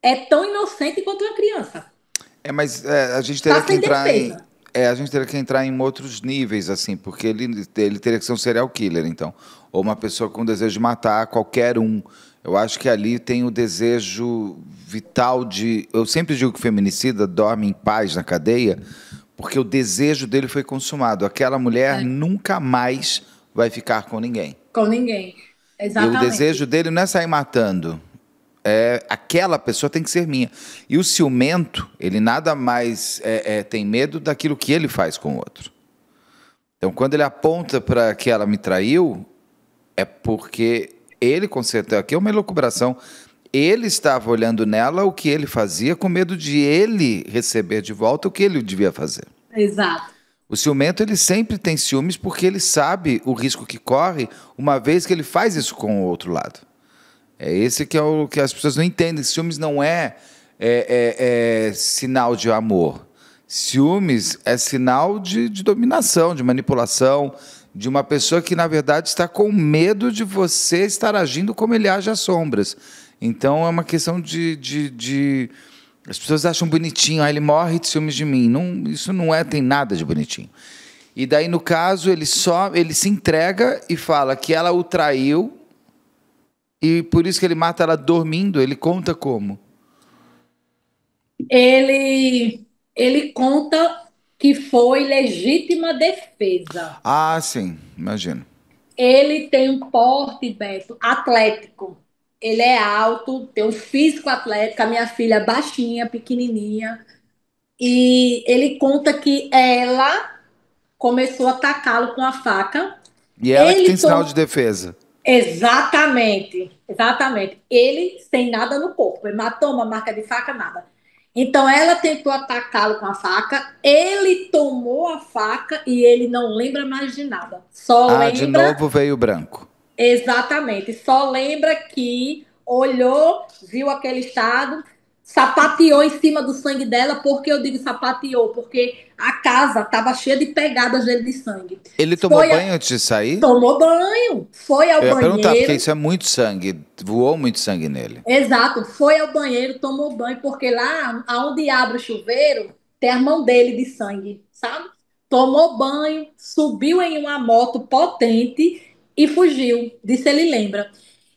Speaker 2: é tão inocente quanto uma criança.
Speaker 1: É, mas a gente teria
Speaker 2: Está
Speaker 1: que
Speaker 2: sem
Speaker 1: entrar em.
Speaker 2: defesa.
Speaker 1: A gente teria que entrar em outros níveis, assim, porque ele teria que ser um serial killer, então. Ou uma pessoa com desejo de matar qualquer um. Eu acho que ali tem o desejo vital de. Eu sempre digo que o feminicida dorme em paz na cadeia, porque o desejo dele foi consumado. Aquela mulher
Speaker 2: É,
Speaker 1: nunca mais vai ficar com ninguém.
Speaker 2: com ninguém.
Speaker 1: E o
Speaker 2: Exatamente.
Speaker 1: desejo dele não é sair matando. Aquela pessoa tem que ser minha. E o ciumento, ele nada mais tem medo daquilo que ele faz com o outro. Então, quando ele aponta para que ela me traiu, é porque ele, com certeza, aqui é uma elucubração, ele estava olhando nela o que ele fazia com medo de ele receber de volta o que ele devia fazer.
Speaker 2: Exato.
Speaker 1: O ciumento, ele sempre tem ciúmes porque ele sabe o risco que corre uma vez que ele faz isso com o outro lado. É esse que é o que as pessoas não entendem. Ciúmes não é sinal de amor. Ciúmes é sinal de dominação, de manipulação, de uma pessoa que, na verdade, está com medo de você estar agindo como ele age às sombras. Então, é uma questão de. As pessoas acham bonitinho, ele morre de ciúmes de mim. Não, isso não tem nada de bonitinho. E daí, no caso, ele se entrega e fala que ela o traiu e por isso que ele mata ela dormindo. Ele conta como?
Speaker 2: Ele conta que foi legítima defesa.
Speaker 1: Ah, sim, imagino.
Speaker 2: Ele tem um porte, Beto, atlético. Ele é alto, tem um físico atlético. A minha filha é baixinha, pequenininha. E ele conta que ela começou a atacá-lo com a faca.
Speaker 1: E ela que tem
Speaker 2: Ele
Speaker 1: sinal
Speaker 2: tom...
Speaker 1: de defesa.
Speaker 2: Exatamente, exatamente. Ele sem nada no corpo, hematoma, marca de faca, nada. Então ela tentou atacá-lo com a faca, ele tomou a faca e ele não lembra mais de nada. Só
Speaker 1: Ah, de
Speaker 2: lembra,
Speaker 1: novo veio o branco.
Speaker 2: exatamente, só lembra que olhou, viu aquele estado, sapateou em cima do sangue dela. Por que eu digo sapateou? Porque a casa estava cheia de pegadas dele de sangue.
Speaker 1: Ele tomou
Speaker 2: Foi,
Speaker 1: banho antes de sair?
Speaker 2: tomou banho, foi
Speaker 1: Eu
Speaker 2: ao
Speaker 1: ia perguntar, porque
Speaker 2: banheiro.
Speaker 1: isso é muito sangue. Voou muito sangue nele.
Speaker 2: Exato, foi ao banheiro, tomou banho, porque lá onde abre o chuveiro tem a mão dele de sangue, sabe? Tomou banho, subiu em uma moto potente e fugiu. Disso ele lembra.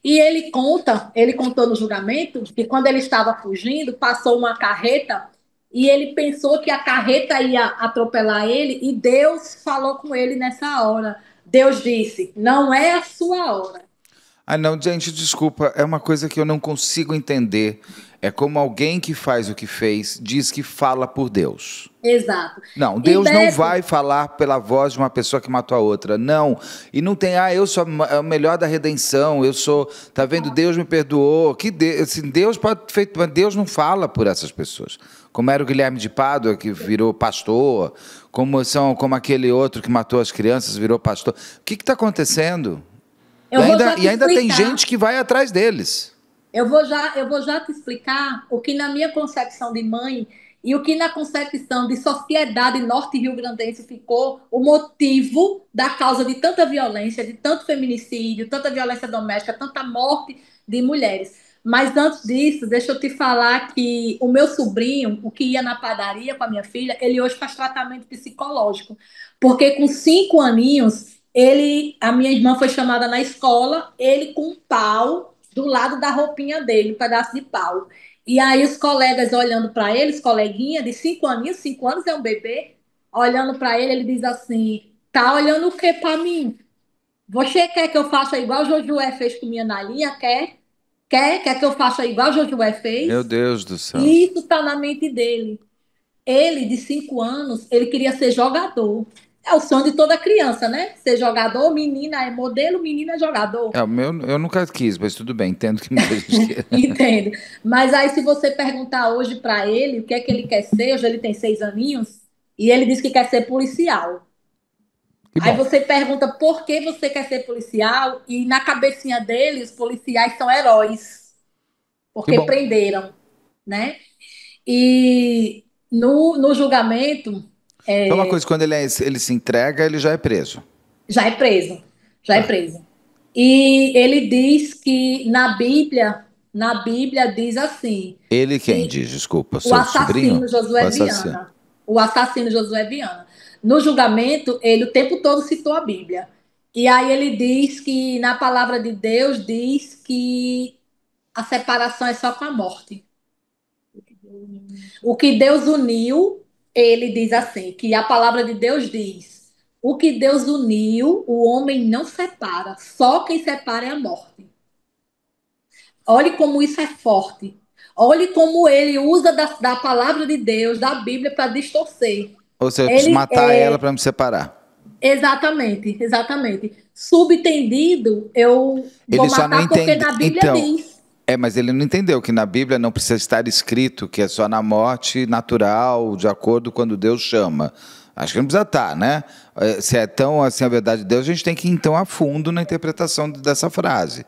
Speaker 2: E ele contou no julgamento que quando ele estava fugindo, passou uma carreta e ele pensou que a carreta ia atropelar ele e Deus falou com ele nessa hora. Deus disse: "Não é a sua hora."
Speaker 1: Ah, não, gente, desculpa, é uma coisa que eu não consigo entender. É como alguém que faz o que fez diz que fala por Deus.
Speaker 2: Exato.
Speaker 1: Não,
Speaker 2: E
Speaker 1: Deus não
Speaker 2: Beto,
Speaker 1: vai falar pela voz de uma pessoa que matou a outra. Não. E não tem, eu sou o melhor da redenção, eu sou, tá vendo, Deus me perdoou. Assim, Deus pode feito, mas Deus não fala por essas pessoas. Como era o Guilherme de Pádua, que virou pastor, como aquele outro que matou as crianças, virou pastor. O que está acontecendo?
Speaker 2: eu vou já te
Speaker 1: E ainda tem
Speaker 2: explicar.
Speaker 1: gente que vai atrás deles.
Speaker 2: Eu vou já te explicar o que na minha concepção de mãe e o que na concepção de sociedade norte-riograndense ficou o motivo da causa de tanta violência, de tanto feminicídio, tanta violência doméstica, tanta morte de mulheres. Mas antes disso, deixa eu te falar que o meu sobrinho, o que ia na padaria com a minha filha, ele hoje faz tratamento psicológico. Porque com 5 aninhos, a minha irmã foi chamada na escola, ele com um pau do lado da roupinha dele, um pedaço de pau. E aí os colegas olhando para ele, os coleguinha de 5 aninhos, 5 anos é um bebê, olhando para ele, ele diz assim: "Tá olhando o que para mim? Você quer que eu faça igual o Josué fez com minha Nalinha? Quer? Quer que eu faça igual o Josué
Speaker 1: Meu
Speaker 2: fez?"
Speaker 1: Deus do céu.
Speaker 2: E isso tá na mente dele. Ele, de 5 anos, ele queria ser jogador. É o sonho de toda criança, né? Ser jogador, menina é modelo, menina é jogador.
Speaker 1: O meu, eu nunca quis, mas tudo bem, entendo que muita gente queira.
Speaker 2: Entendo. Mas aí, se você perguntar hoje para ele o que é que ele quer ser, hoje ele tem 6 aninhos, e ele diz que quer ser policial.
Speaker 1: Que
Speaker 2: Aí
Speaker 1: bom,
Speaker 2: você pergunta por que você quer ser policial, e na cabecinha dele, os policiais são heróis,
Speaker 1: que
Speaker 2: porque
Speaker 1: bom.
Speaker 2: prenderam, né? E no julgamento,
Speaker 1: Então, uma coisa, quando ele se entrega, ele já é preso.
Speaker 2: já é preso, já é
Speaker 1: Tá.
Speaker 2: preso. E ele diz que na Bíblia diz assim,
Speaker 1: Ele quem
Speaker 2: que
Speaker 1: diz, desculpa,
Speaker 2: o
Speaker 1: seu sobrinho?
Speaker 2: assassino
Speaker 1: O
Speaker 2: Josué
Speaker 1: assassino.
Speaker 2: Viana. O assassino Josué Viana. No julgamento, ele o tempo todo citou a Bíblia. E aí ele diz que na palavra de Deus diz que a separação é só com a morte. O que Deus uniu, ele diz assim, que a palavra de Deus diz: o que Deus uniu, o homem não separa, só quem separa é a morte. Olhe como isso é forte. Olhe como ele usa da palavra de Deus, da Bíblia, para distorcer.
Speaker 1: Ou seja, eu preciso
Speaker 2: Ele
Speaker 1: matar ela
Speaker 2: é
Speaker 1: para me separar.
Speaker 2: exatamente, exatamente. Subentendido, eu vou
Speaker 1: Ele só não
Speaker 2: matar porque
Speaker 1: entende.
Speaker 2: na Bíblia
Speaker 1: Então,
Speaker 2: diz.
Speaker 1: mas ele não entendeu que na Bíblia não precisa estar escrito que é só na morte natural, de acordo quando Deus chama. Acho que não precisa estar, né? Se é tão assim a verdade de Deus, a gente tem que ir então a fundo na interpretação dessa frase.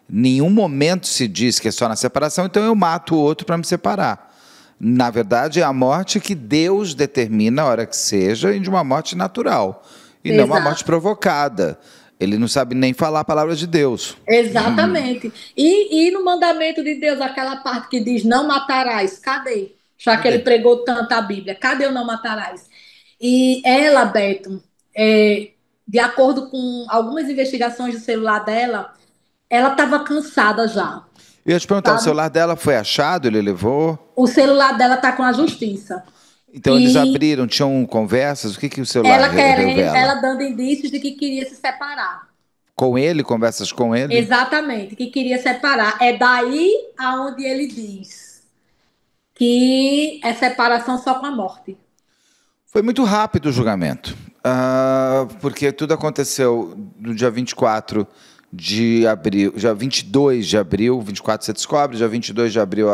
Speaker 1: Nenhum momento se diz que é só na separação, então eu mato o outro para me separar. Na verdade, é a morte que Deus determina a hora que seja, e de uma morte natural, e não uma morte
Speaker 2: Exato.
Speaker 1: provocada. Ele não sabe nem falar a palavra de Deus.
Speaker 2: Exatamente. E no mandamento de Deus, aquela parte que diz não matarás, cadê? Já que ele
Speaker 1: Cadê?
Speaker 2: pregou tanto a Bíblia, cadê o não matarás? E ela, Beto, de acordo com algumas investigações do celular dela, ela estava cansada já,
Speaker 1: Eu ia te perguntar, o
Speaker 2: sabe?
Speaker 1: celular dela foi achado? Ele levou?
Speaker 2: O celular dela está com a justiça.
Speaker 1: Então eles
Speaker 2: E
Speaker 1: abriram, tinham conversas? O que o celular
Speaker 2: ela querendo,
Speaker 1: revela?
Speaker 2: ela dando indícios de que queria se separar.
Speaker 1: Com ele? Conversas com ele?
Speaker 2: Exatamente, que queria separar. É daí aonde ele diz que é separação só com a morte.
Speaker 1: Foi muito rápido o julgamento. Porque tudo aconteceu no dia 24 de abril, dia 22 de abril, 24 você descobre, dia 22 de abril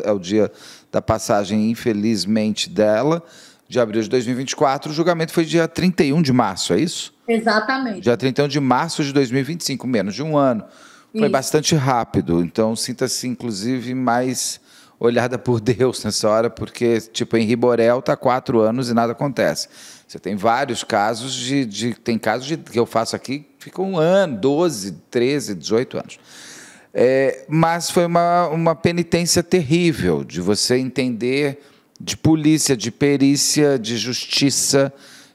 Speaker 1: é o dia da passagem, infelizmente, dela, de abril de 2024, o julgamento foi dia 31 de março, é isso?
Speaker 2: Exatamente.
Speaker 1: Dia 31 de março de 2025, menos de um ano. Foi bastante rápido, então sinta-se, inclusive, mais olhada por Deus nessa hora, porque, tipo, em Riborel está 4 anos e nada acontece. Você tem vários casos tem casos que eu faço aqui, ficam 1 ano, 12, 13, 18 anos. Mas foi uma penitência terrível de você entender de polícia, de perícia, de justiça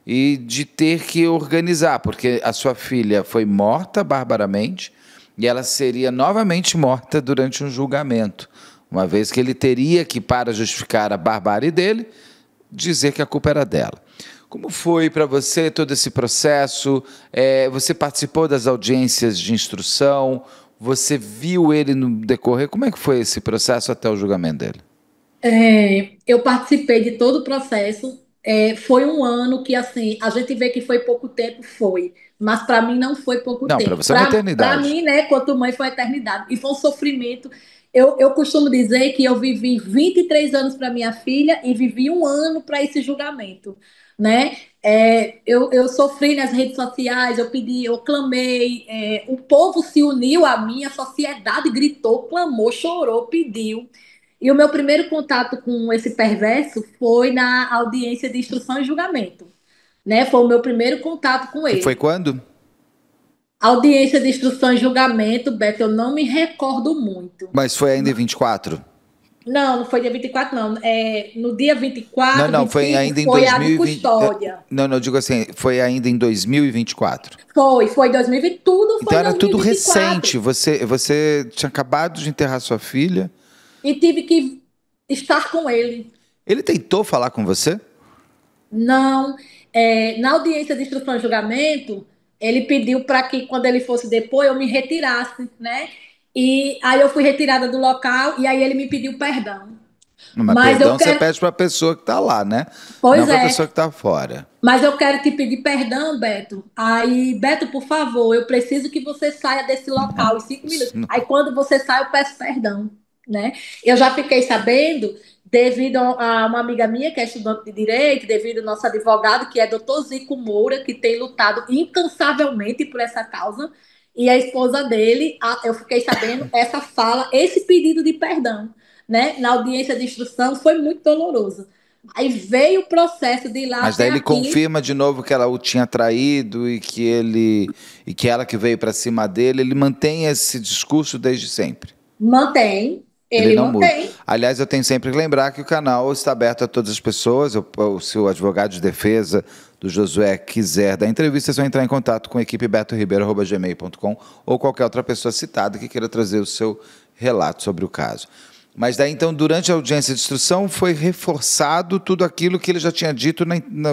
Speaker 1: e de ter que organizar, porque a sua filha foi morta barbaramente e ela seria novamente morta durante um julgamento, uma vez que ele teria que, para justificar a barbárie dele, dizer que a culpa era dela. Como foi para você todo esse processo? Você participou das audiências de instrução? Você viu ele no decorrer? Como é que foi esse processo até o julgamento dele?
Speaker 2: Eu participei de todo o processo. Foi um ano que, assim, a gente vê que foi pouco tempo, foi. Mas para mim não foi pouco
Speaker 1: Não, para
Speaker 2: tempo.
Speaker 1: você é uma
Speaker 2: Para
Speaker 1: eternidade.
Speaker 2: mim, né, quanto mãe, foi eternidade. E foi um sofrimento. Eu costumo dizer que eu vivi 23 anos para minha filha e vivi um ano para esse julgamento, né? Eu sofri nas redes sociais, eu pedi, eu clamei, o povo se uniu a mim, a sociedade gritou, clamou, chorou, pediu. E o meu primeiro contato com esse perverso foi na audiência de instrução e julgamento, né? Foi o meu primeiro contato com
Speaker 1: Que foi
Speaker 2: ele.
Speaker 1: quando?
Speaker 2: Audiência de instrução e julgamento, Beto, eu não me recordo muito.
Speaker 1: Mas foi ainda em 24?
Speaker 2: Não, não foi dia 24, não. No dia vinte e
Speaker 1: Não,
Speaker 2: quatro,
Speaker 1: não,
Speaker 2: vinte e
Speaker 1: foi
Speaker 2: cinco,
Speaker 1: ainda em
Speaker 2: foi a de
Speaker 1: 2020.
Speaker 2: custódia.
Speaker 1: Não, não, digo assim, foi ainda em 2024.
Speaker 2: Foi 2020, tudo
Speaker 1: Então
Speaker 2: foi
Speaker 1: era tudo
Speaker 2: 2024.
Speaker 1: recente. Você tinha acabado de enterrar sua filha.
Speaker 2: E tive que estar com ele.
Speaker 1: Ele tentou falar com você?
Speaker 2: Não, na audiência de instrução e julgamento, ele pediu para que, quando ele fosse depor, eu me retirasse, né? E aí eu fui retirada do local e aí ele me pediu perdão.
Speaker 1: Não, mas
Speaker 2: Mas eu
Speaker 1: perdão você
Speaker 2: quero.
Speaker 1: pede para a pessoa que está lá, né? Não
Speaker 2: Pois
Speaker 1: para a pessoa
Speaker 2: é,
Speaker 1: que está fora.
Speaker 2: mas eu quero te pedir perdão, Beto. Aí, Beto, por favor, eu preciso que você saia desse local em 5 minutos.
Speaker 1: Não.
Speaker 2: Aí, quando você sai, eu peço perdão, né? Eu já fiquei sabendo, devido a uma amiga minha, que é estudante de direito, devido ao nosso advogado, que é doutor Zico Moura, que tem lutado incansavelmente por essa causa, e a esposa dele, eu fiquei sabendo essa fala, esse pedido de perdão, né? Na audiência de instrução, foi muito doloroso. Aí veio o processo de ir lá
Speaker 1: Mas daí
Speaker 2: até
Speaker 1: ele
Speaker 2: aqui.
Speaker 1: confirma de novo que ela o tinha traído e que ela que veio para cima dele. Ele mantém esse discurso desde sempre.
Speaker 2: Mantém,
Speaker 1: Ele
Speaker 2: ele
Speaker 1: não muda.
Speaker 2: mantém.
Speaker 1: Aliás, eu tenho sempre que lembrar que o canal está aberto a todas as pessoas. Se o advogado de defesa do Josué quiser dar entrevista, é só entrar em contato com a equipe betoribeiro@gmail.com ou qualquer outra pessoa citada que queira trazer o seu relato sobre o caso. Mas daí, então, durante a audiência de instrução, foi reforçado tudo aquilo que ele já tinha dito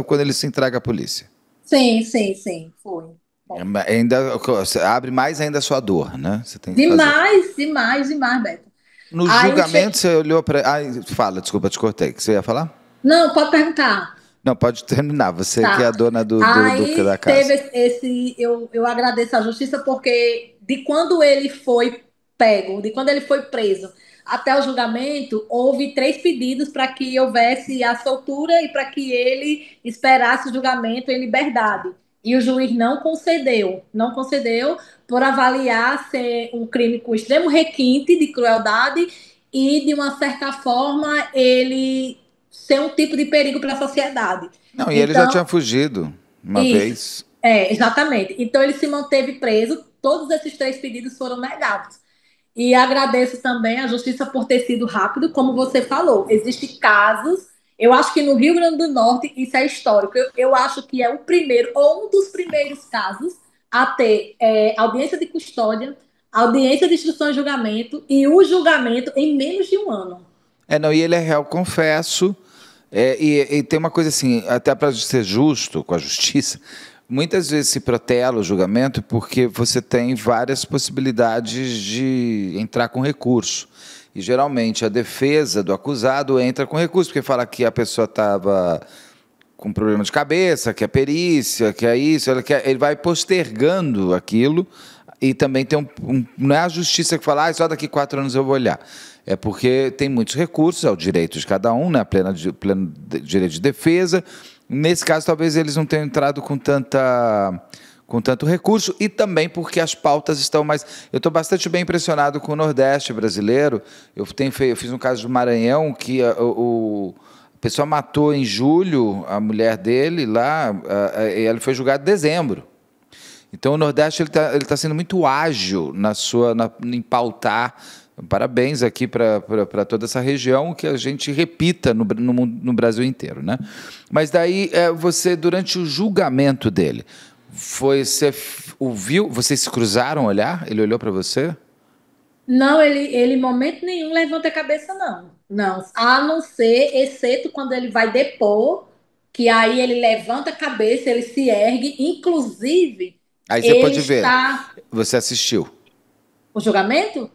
Speaker 1: quando ele se entrega à polícia.
Speaker 2: Sim, sim, sim, foi. Bom,
Speaker 1: Ainda abre mais ainda a sua dor, né? Você tem que fazer.
Speaker 2: demais, demais, demais, Beto.
Speaker 1: No
Speaker 2: Aí
Speaker 1: julgamento, você olhou para... Fala, desculpa, te cortei. O que você ia falar?
Speaker 2: Não, pode perguntar.
Speaker 1: Não, pode terminar. Você que é a
Speaker 2: Tá.
Speaker 1: dona da
Speaker 2: Aí
Speaker 1: casa.
Speaker 2: teve esse. Eu agradeço à justiça porque de quando ele foi pego, de quando ele foi preso até o julgamento, houve 3 pedidos para que houvesse a soltura e para que ele esperasse o julgamento em liberdade. E o juiz não concedeu por avaliar ser um crime com extremo requinte de crueldade e, de uma certa forma, ele ser um tipo de perigo para a sociedade.
Speaker 1: Não, e ele já
Speaker 2: Então,
Speaker 1: tinha fugido uma
Speaker 2: isso,
Speaker 1: vez.
Speaker 2: exatamente. Então ele se manteve preso, todos esses 3 pedidos foram negados. E agradeço também à justiça por ter sido rápido, como você falou. Existem casos, eu acho que no Rio Grande do Norte isso é histórico. Eu acho que é o primeiro, ou um dos primeiros casos, a ter audiência de custódia, audiência de instrução e julgamento e o julgamento em menos de um ano.
Speaker 1: Não, e ele é réu, confesso. E tem uma coisa assim, até para ser justo com a justiça, muitas vezes se protela o julgamento porque você tem várias possibilidades de entrar com recurso. E geralmente a defesa do acusado entra com recurso, porque fala que a pessoa estava com problema de cabeça, quer perícia, quer isso, ele vai postergando aquilo e também tem não é a justiça que fala, só daqui 4 anos eu vou olhar. É porque tem muitos recursos, é o direito de cada um, né? Pleno direito de defesa. Nesse caso, talvez eles não tenham entrado com tanto recurso e também porque as pautas estão mais... Eu estou bastante bem impressionado com o Nordeste brasileiro. Eu fiz um caso do Maranhão que a pessoa matou em julho a mulher dele lá e ele foi julgado em dezembro. Então, o Nordeste ele tá sendo muito ágil em pautar. Parabéns aqui para toda essa região, que a gente repita no Brasil inteiro, né? Mas daí, você, durante o julgamento dele, você ouviu, vocês se cruzaram o olhar? Ele olhou para você?
Speaker 2: Não, ele em momento nenhum levanta a cabeça, não. Não, a não ser, exceto quando ele vai depor, que aí ele levanta a cabeça, ele se ergue, inclusive,
Speaker 1: Aí você
Speaker 2: ele
Speaker 1: pode ver,
Speaker 2: está...
Speaker 1: você assistiu.
Speaker 2: O julgamento?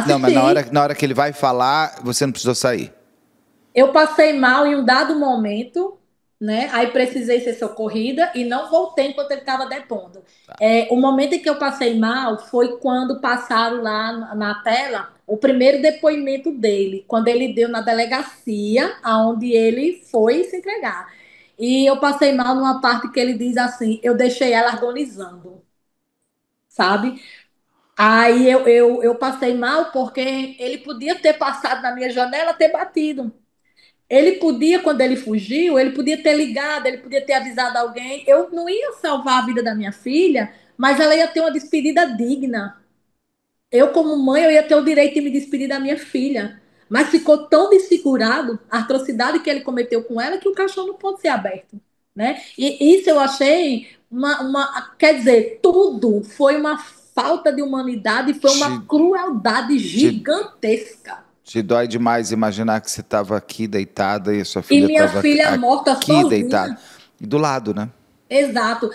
Speaker 1: Não, mas
Speaker 2: Assisti.
Speaker 1: na hora que ele vai falar, você não precisou sair.
Speaker 2: Eu passei mal em um dado momento, né? Aí precisei ser socorrida e não voltei enquanto ele estava depondo. O momento em que eu passei mal foi quando passaram lá na tela o primeiro depoimento dele, quando ele deu na delegacia, aonde ele foi se entregar. E eu passei mal numa parte que ele diz assim: eu deixei ela agonizando, sabe? Aí eu passei mal porque ele podia ter passado na minha janela, ter batido. Ele podia, quando ele fugiu, ele podia ter ligado, ele podia ter avisado alguém. Eu não ia salvar a vida da minha filha, mas ela ia ter uma despedida digna. Eu, como mãe, eu ia ter o direito de me despedir da minha filha. Mas ficou tão desfigurado a atrocidade que ele cometeu com ela que o caixão não pode ser aberto, né? E isso eu achei quer dizer, tudo foi uma falta de humanidade, foi uma crueldade
Speaker 1: Te,
Speaker 2: gigantesca.
Speaker 1: te dói demais imaginar que você estava aqui deitada e a sua
Speaker 2: E
Speaker 1: filha
Speaker 2: minha
Speaker 1: estava
Speaker 2: filha morta
Speaker 1: aqui deitada.
Speaker 2: sozinha.
Speaker 1: E do lado, né?
Speaker 2: Exato.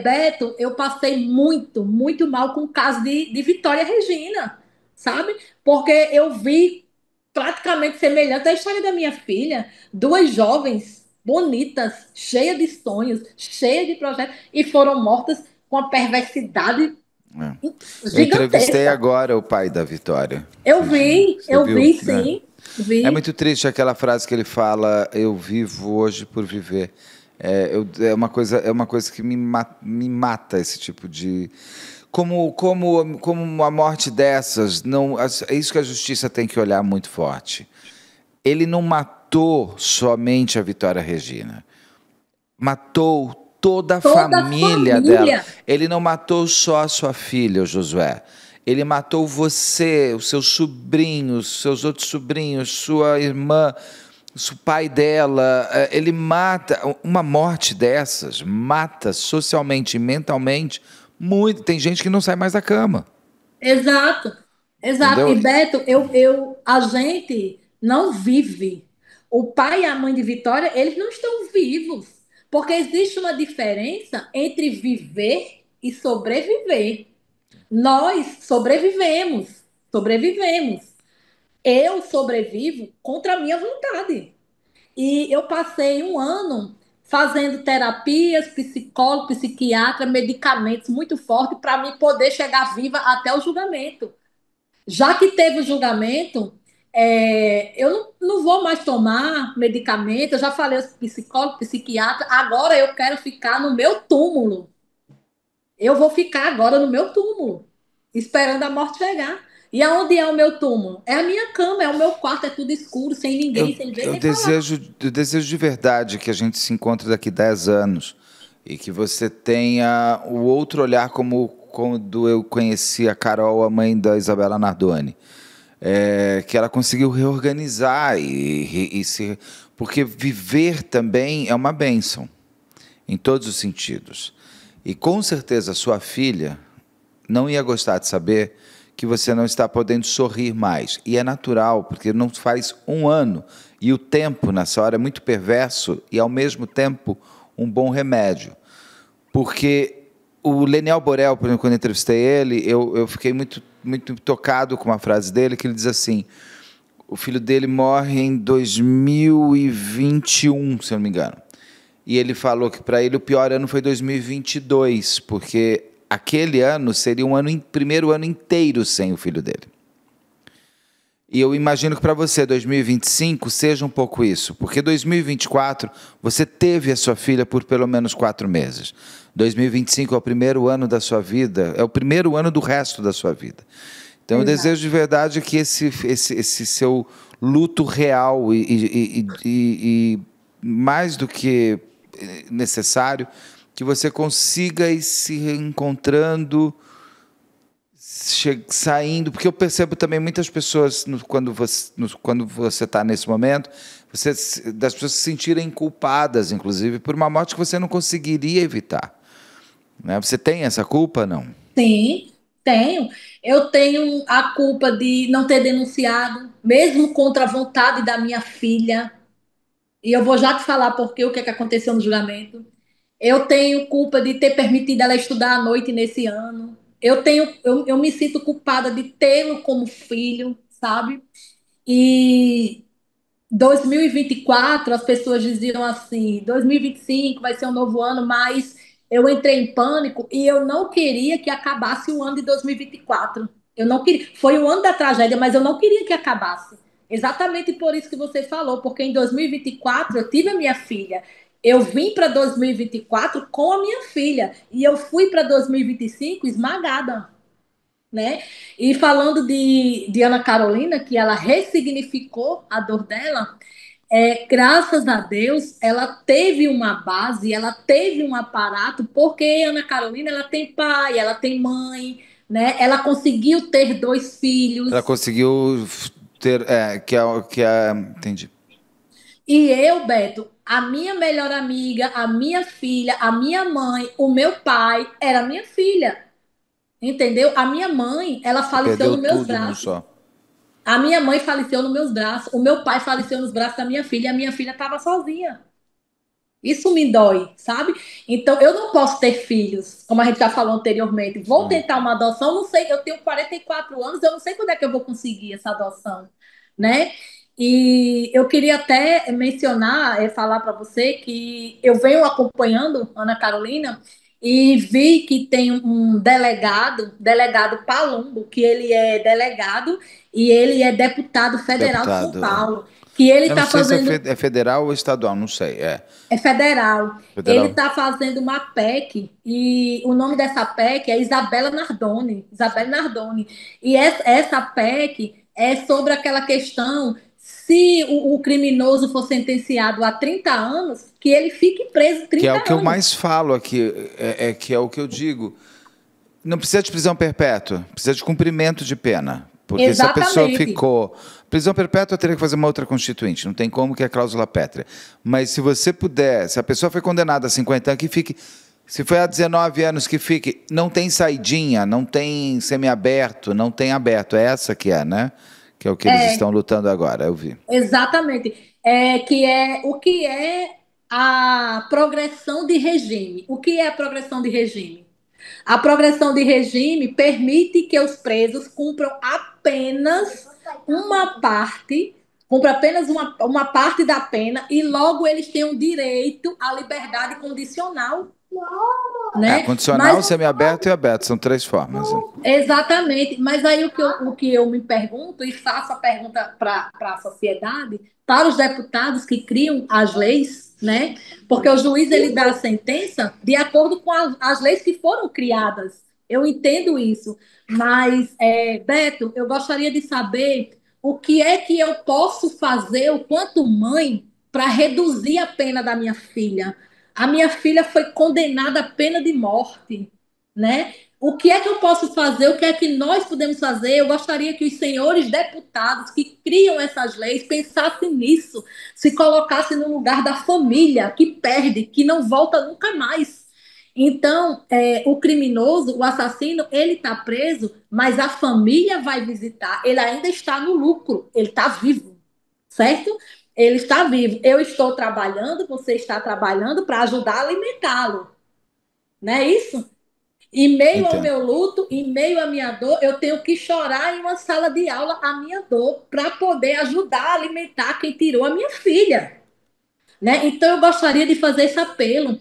Speaker 2: Beto, eu passei muito, muito mal com o caso de Vitória Regina, sabe? Porque eu vi praticamente semelhante à história da minha filha, duas jovens bonitas, cheias de sonhos, cheias de projetos, e foram mortas com a perversidade
Speaker 1: É. Eu entrevistei
Speaker 2: gigantesca.
Speaker 1: agora o pai da Vitória. Você
Speaker 2: Eu
Speaker 1: viu?
Speaker 2: vi, sim,
Speaker 1: É
Speaker 2: vi.
Speaker 1: muito triste aquela frase que ele fala: eu vivo hoje por viver. É uma coisa que me mata esse tipo de... Como uma morte dessas, não, é isso que a justiça tem que olhar muito forte. Ele não matou somente a Vitória Regina, matou toda a
Speaker 2: Toda a
Speaker 1: família dela.
Speaker 2: família.
Speaker 1: Ele não matou só a sua filha, o Josué. Ele matou você, os seus sobrinhos, seus outros sobrinhos, sua irmã, o pai dela. Ele mata. Uma morte dessas mata socialmente e mentalmente muito. Tem gente que não sai mais da cama.
Speaker 2: Exato, exato.
Speaker 1: Entendeu?
Speaker 2: E Beto, a gente não vive. O pai e a mãe de Vitória, eles não estão vivos. Porque existe uma diferença entre viver e sobreviver. Nós sobrevivemos, sobrevivemos. Eu sobrevivo contra a minha vontade. E eu passei um ano fazendo terapias, psicólogo, psiquiatra, medicamentos muito fortes para mim poder chegar viva até o julgamento. Já que teve o julgamento, eu não vou mais tomar medicamento. Eu já falei aos psicólogos, psiquiatra, agora eu quero ficar no meu túmulo. Eu vou ficar agora no meu túmulo, esperando a morte chegar. E aonde é o meu túmulo? É a minha cama, é o meu quarto, é tudo escuro, sem ninguém, sem ver,
Speaker 1: Eu
Speaker 2: nem falar.
Speaker 1: desejo de verdade que a gente se encontre daqui 10 anos e que você tenha o outro olhar como quando eu conheci a Carol, a mãe da Isabela Nardoni. Que ela conseguiu reorganizar e se... Porque viver também é uma bênção, em todos os sentidos. E com certeza a sua filha não ia gostar de saber que você não está podendo sorrir mais. E é natural, porque não faz um ano. E o tempo, nessa hora, é muito perverso e, ao mesmo tempo, um bom remédio. Porque o Leniel Borel, por exemplo, quando eu entrevistei ele, eu fiquei muito, muito tocado com uma frase dele, que ele diz assim: o filho dele morre em 2021, se eu não me engano. e ele falou que para ele o pior ano foi 2022, porque aquele ano seria primeiro ano inteiro sem o filho dele. E eu imagino que para você 2025 seja um pouco isso, porque 2024 você teve a sua filha por pelo menos 4 meses. 2025 é o primeiro ano da sua vida, é o primeiro ano do resto da sua vida. Então eu desejo de verdade que esse seu luto real e mais do que necessário, que você consiga ir se reencontrando, saindo, porque eu percebo também muitas pessoas, quando você está nesse momento, das pessoas se sentirem culpadas, inclusive, por uma morte que você não conseguiria evitar. Né? Você tem essa culpa, não?
Speaker 2: Sim, tenho. Eu tenho a culpa de não ter denunciado, mesmo contra a vontade da minha filha. E eu vou já te falar porque o que é que aconteceu no julgamento. Eu tenho culpa de ter permitido ela estudar à noite nesse ano. Eu me sinto culpada de tê-lo como filho, sabe? E 2024, as pessoas diziam assim: 2025 vai ser um novo ano, mas eu entrei em pânico e eu não queria que acabasse o ano de 2024. Eu não queria. Foi o ano da tragédia, mas eu não queria que acabasse. Exatamente por isso que você falou, porque em 2024 eu tive a minha filha. Eu vim para 2024 com a minha filha e eu fui para 2025 esmagada, né? E falando de Ana Carolina, que ela ressignificou a dor dela, graças a Deus, ela teve uma base, ela teve um aparato, porque Ana Carolina, ela tem pai, ela tem mãe, né? Ela conseguiu ter 2
Speaker 1: Ela
Speaker 2: filhos.
Speaker 1: conseguiu ter, entendi.
Speaker 2: E eu, Beto, a minha melhor amiga, a minha filha, a minha mãe, o meu pai, era minha filha. Entendeu? A minha mãe, ela
Speaker 1: Você
Speaker 2: faleceu
Speaker 1: perdeu
Speaker 2: nos meus
Speaker 1: tudo num
Speaker 2: braços.
Speaker 1: só.
Speaker 2: A minha mãe faleceu nos meus braços. O meu pai faleceu nos braços da minha filha. E a minha filha estava sozinha. Isso me dói, sabe? Então, eu não posso ter filhos, como a gente já falou anteriormente. Vou tentar uma adoção, não sei, eu tenho 44 anos, eu não sei quando é que eu vou conseguir essa adoção, né? E eu queria até mencionar, falar para você que eu venho acompanhando Ana Carolina e vi que tem um delegado Palumbo, que ele é delegado e ele é deputado federal de São
Speaker 1: Deputado.
Speaker 2: Paulo, que ele
Speaker 1: Eu não
Speaker 2: está
Speaker 1: sei se
Speaker 2: fazendo
Speaker 1: é federal ou estadual, não sei.
Speaker 2: é federal. Ele
Speaker 1: Federal.
Speaker 2: está fazendo uma PEC e o nome dessa PEC é Isabela Nardoni. Isabela Nardoni. E essa PEC é sobre aquela questão: se o criminoso for sentenciado a 30 anos, que ele fique preso
Speaker 1: Que é
Speaker 2: 30
Speaker 1: o que eu
Speaker 2: anos.
Speaker 1: mais falo aqui, que é o que eu digo. Não precisa de prisão perpétua, precisa de cumprimento de pena. Porque se a pessoa
Speaker 2: Exatamente.
Speaker 1: ficou. Prisão perpétua teria que fazer uma outra constituinte, não tem como, que é a cláusula pétrea. Mas se você puder, se a pessoa foi condenada a 50 anos, que fique. Se foi há 19 anos, que fique. Não tem saidinha, não tem semiaberto, não tem aberto. É essa que é, né? Que é o que eles estão lutando agora, eu vi.
Speaker 2: Exatamente. Que é o que é a progressão de regime. O que é a progressão de regime? A progressão de regime permite que os presos cumpram apenas uma parte da pena e logo eles tenham direito à liberdade condicional, né?
Speaker 1: Condicional,
Speaker 2: Mas
Speaker 1: semiaberto e aberto, são 3 formas.
Speaker 2: exatamente, mas aí o que eu me pergunto e faço a pergunta para a sociedade, para os deputados que criam as leis, né? Porque o juiz ele dá a sentença de acordo com as leis que foram criadas. Eu entendo isso, mas Beto, eu gostaria de saber o que é que eu posso fazer, o quanto mãe, para reduzir a pena da minha filha. A minha filha foi condenada à pena de morte, né? O que é que eu posso fazer? O que é que nós podemos fazer? Eu gostaria que os senhores deputados que criam essas leis pensassem nisso, se colocassem no lugar da família que perde, que não volta nunca mais. Então, o criminoso, o assassino, ele está preso, mas a família vai visitar. Ele ainda está no lucro, ele está vivo, certo? Ele está vivo. Eu estou trabalhando, você está trabalhando para ajudar a alimentá-lo, não é isso? Em meio ao
Speaker 1: Entendo.
Speaker 2: meu luto, em meio à minha dor, eu tenho que chorar em uma sala de aula a minha dor para poder ajudar a alimentar quem tirou a minha filha, né? Então eu gostaria de fazer esse apelo.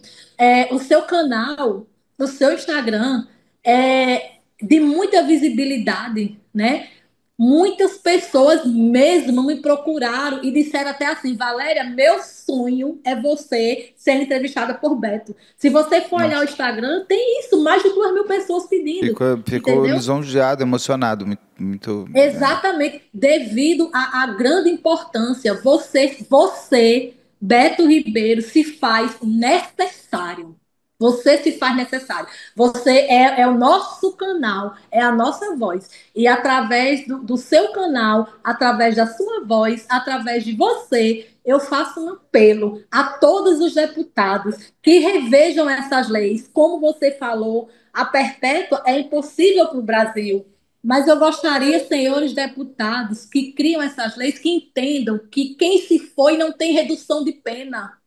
Speaker 2: O seu canal, o seu Instagram é de muita visibilidade, né? Muitas pessoas mesmo me procuraram e disseram até assim: Valéria, meu sonho é você ser entrevistada por Beto. Se você for olhar o
Speaker 1: Nossa,
Speaker 2: Instagram, tem isso, mais de 2.000 pessoas pedindo,
Speaker 1: ficou
Speaker 2: entendeu?
Speaker 1: lisonjeado, emocionado, muito,
Speaker 2: Exatamente, devido à grande importância, você, Beto Ribeiro, se faz necessário. Você se faz necessário. Você é o nosso canal, é a nossa voz. E através do seu canal, através da sua voz, através de você, eu faço um apelo a todos os deputados que revejam essas leis. Como você falou, a perpétua é impossível para o Brasil. Mas eu gostaria, senhores deputados, que criam essas leis, que entendam que quem se foi não tem redução de pena.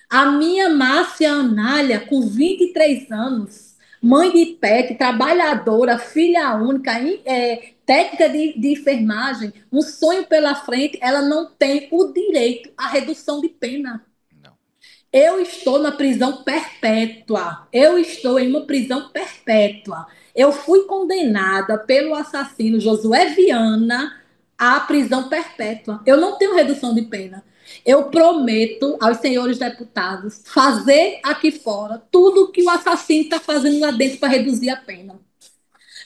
Speaker 2: A minha Márcia Anália, com 23 anos, mãe de pet, trabalhadora, filha única, técnica de enfermagem, um sonho pela frente, ela não tem o direito à redução de pena.
Speaker 1: não.
Speaker 2: Eu estou na prisão perpétua. Eu estou em uma prisão perpétua. Eu fui condenada pelo assassino Josué Viana à prisão perpétua. Eu não tenho redução de pena. Eu prometo aos senhores deputados fazer aqui fora tudo que o assassino está fazendo lá dentro para reduzir a pena.